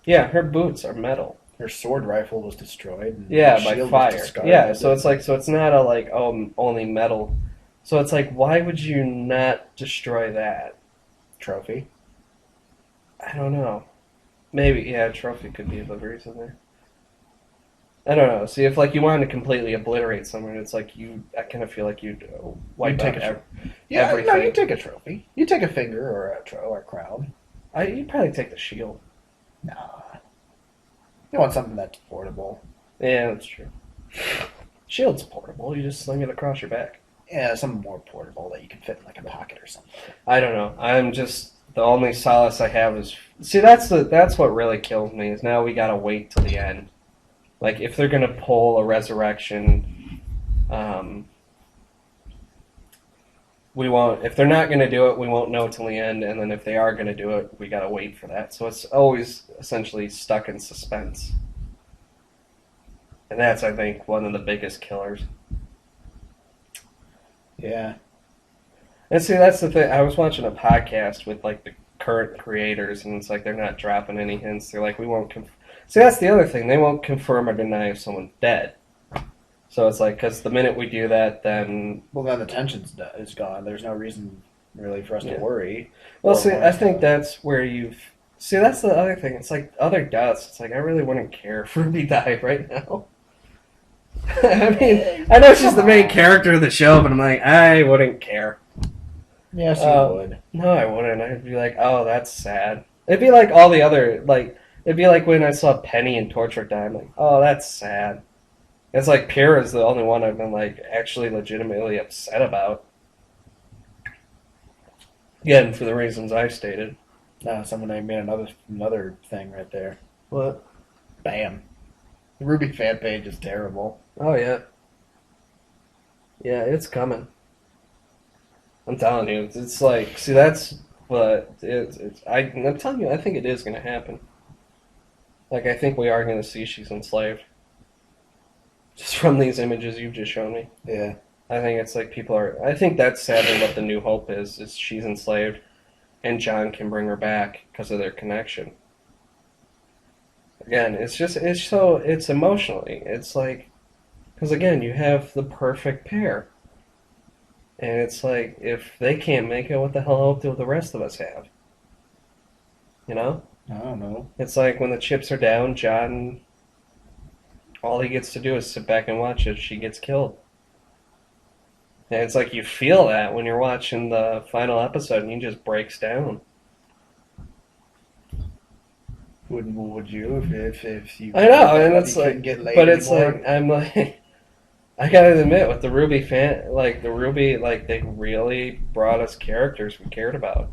yeah, her boots are metal. Her sword rifle was destroyed. And by fire. Yeah, so it's like it's not a like only metal. So it's like, why would you not destroy that trophy? I don't know. Maybe trophy could be the reason there. I don't know. See, if like you wanted to completely obliterate someone, it's like I kind of feel like you'd wipe out everything. No, you take a trophy. You take a finger or a crown. You'd probably take the shield. Nah. You want something that's portable. Yeah, that's true. Shield's portable. You just sling it across your back. Yeah, something more portable that you can fit in like a pocket or something. I don't know. I'm just the only solace I have is that's what really kills me is now we gotta wait till the end. Like if they're gonna pull a resurrection, we won't. If they're not gonna do it, we won't know till the end. And then if they are gonna do it, we gotta wait for that. So it's always essentially stuck in suspense. And that's, I think, one of the biggest killers. Yeah. And see, that's the thing. I was watching a podcast with like the current creators, and it's like they're not dropping any hints. They're like, we won't. See, that's the other thing. They won't confirm or deny if someone's dead. So it's like, because the minute we do that, then the tension is gone. There's no reason really for us to worry. Well, see, I think that's where that's the other thing. It's like other deaths. It's like I really wouldn't care if RWBY died right now. I mean, I know she's the main character of the show, but I'm like, I wouldn't care. Yes, you would. No, I wouldn't. I'd be like, oh, that's sad. It'd be like all the other, like, it'd be like when I saw Penny and Torchwick die. I'm like, oh, that's sad. It's like Pyrrha's the only one I've been like actually legitimately upset about. Again, for the reasons I stated. No, someone made another thing right there. What? Bam. The RWBY fan page is terrible. Oh yeah. Yeah, it's coming. I'm telling you, it's like, see, that's what I'm telling you, I think it is going to happen. Like, I think we are going to see she's enslaved. Just from these images you've just shown me. Yeah. I think it's like I think that's sadly what the new hope is she's enslaved, and John can bring her back because of their connection. Again, it's emotionally, it's like, because again, you have the perfect pair. And it's like, if they can't make it, what the hell hope do the rest of us have? You know? I don't know. It's like when the chips are down, John all he gets to do is sit back and watch as she gets killed. And it's like you feel that when you're watching the final episode and he just breaks down. Would you if you? I know, and it's you like, couldn't get laid but it's anymore? like I'm like, I gotta admit, with the RWBY fan, like the RWBY, like they really brought us characters we cared about.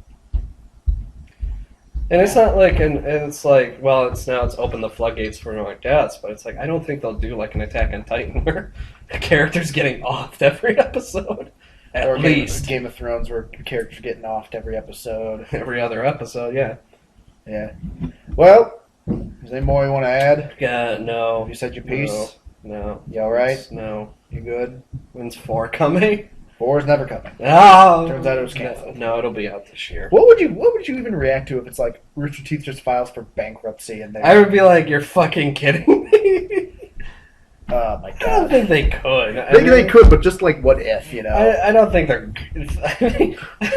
And it's not like, and it's like, well, it's opened the floodgates for more deaths, but it's like I don't think they'll do like an Attack on Titan where the character's getting offed every episode. At Or least Game of Thrones, where characters getting offed every episode. every other episode, yeah. Yeah. Well, is there any more you want to add? No. Have you said your piece? No. You all right? No. You good? When's 4 coming? 4 is never coming. Oh, Turns out it was canceled. No, it'll be out this year. What would you even react to if it's like Rooster Teeth just files for bankruptcy and they? I would be like, you're fucking kidding me. Oh my I don't god. think they could. Maybe they could, but just like what if, you know? I don't think they're. I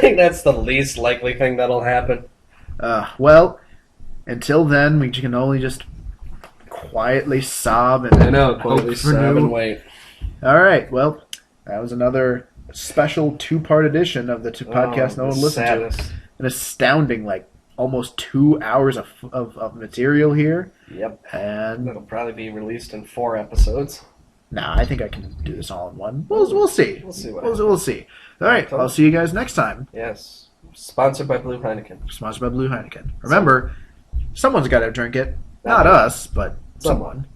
think that's the least likely thing that'll happen. Well, until then, we can only just quietly sob and I know, hope quietly for sob new. and wait. All right. Well, that was another special 2-part edition of the podcast no one listened to. An astounding, like, almost 2 hours of material here. Yep. And It'll probably be released in 4 episodes. nah, I think I can do this all in one. We'll see. We'll see what We'll see. All right. I'll see you guys next time. Yes. Sponsored by Blue Heineken. Sponsored by Blue Heineken. Remember, someone's got to drink it. Not us, but someone.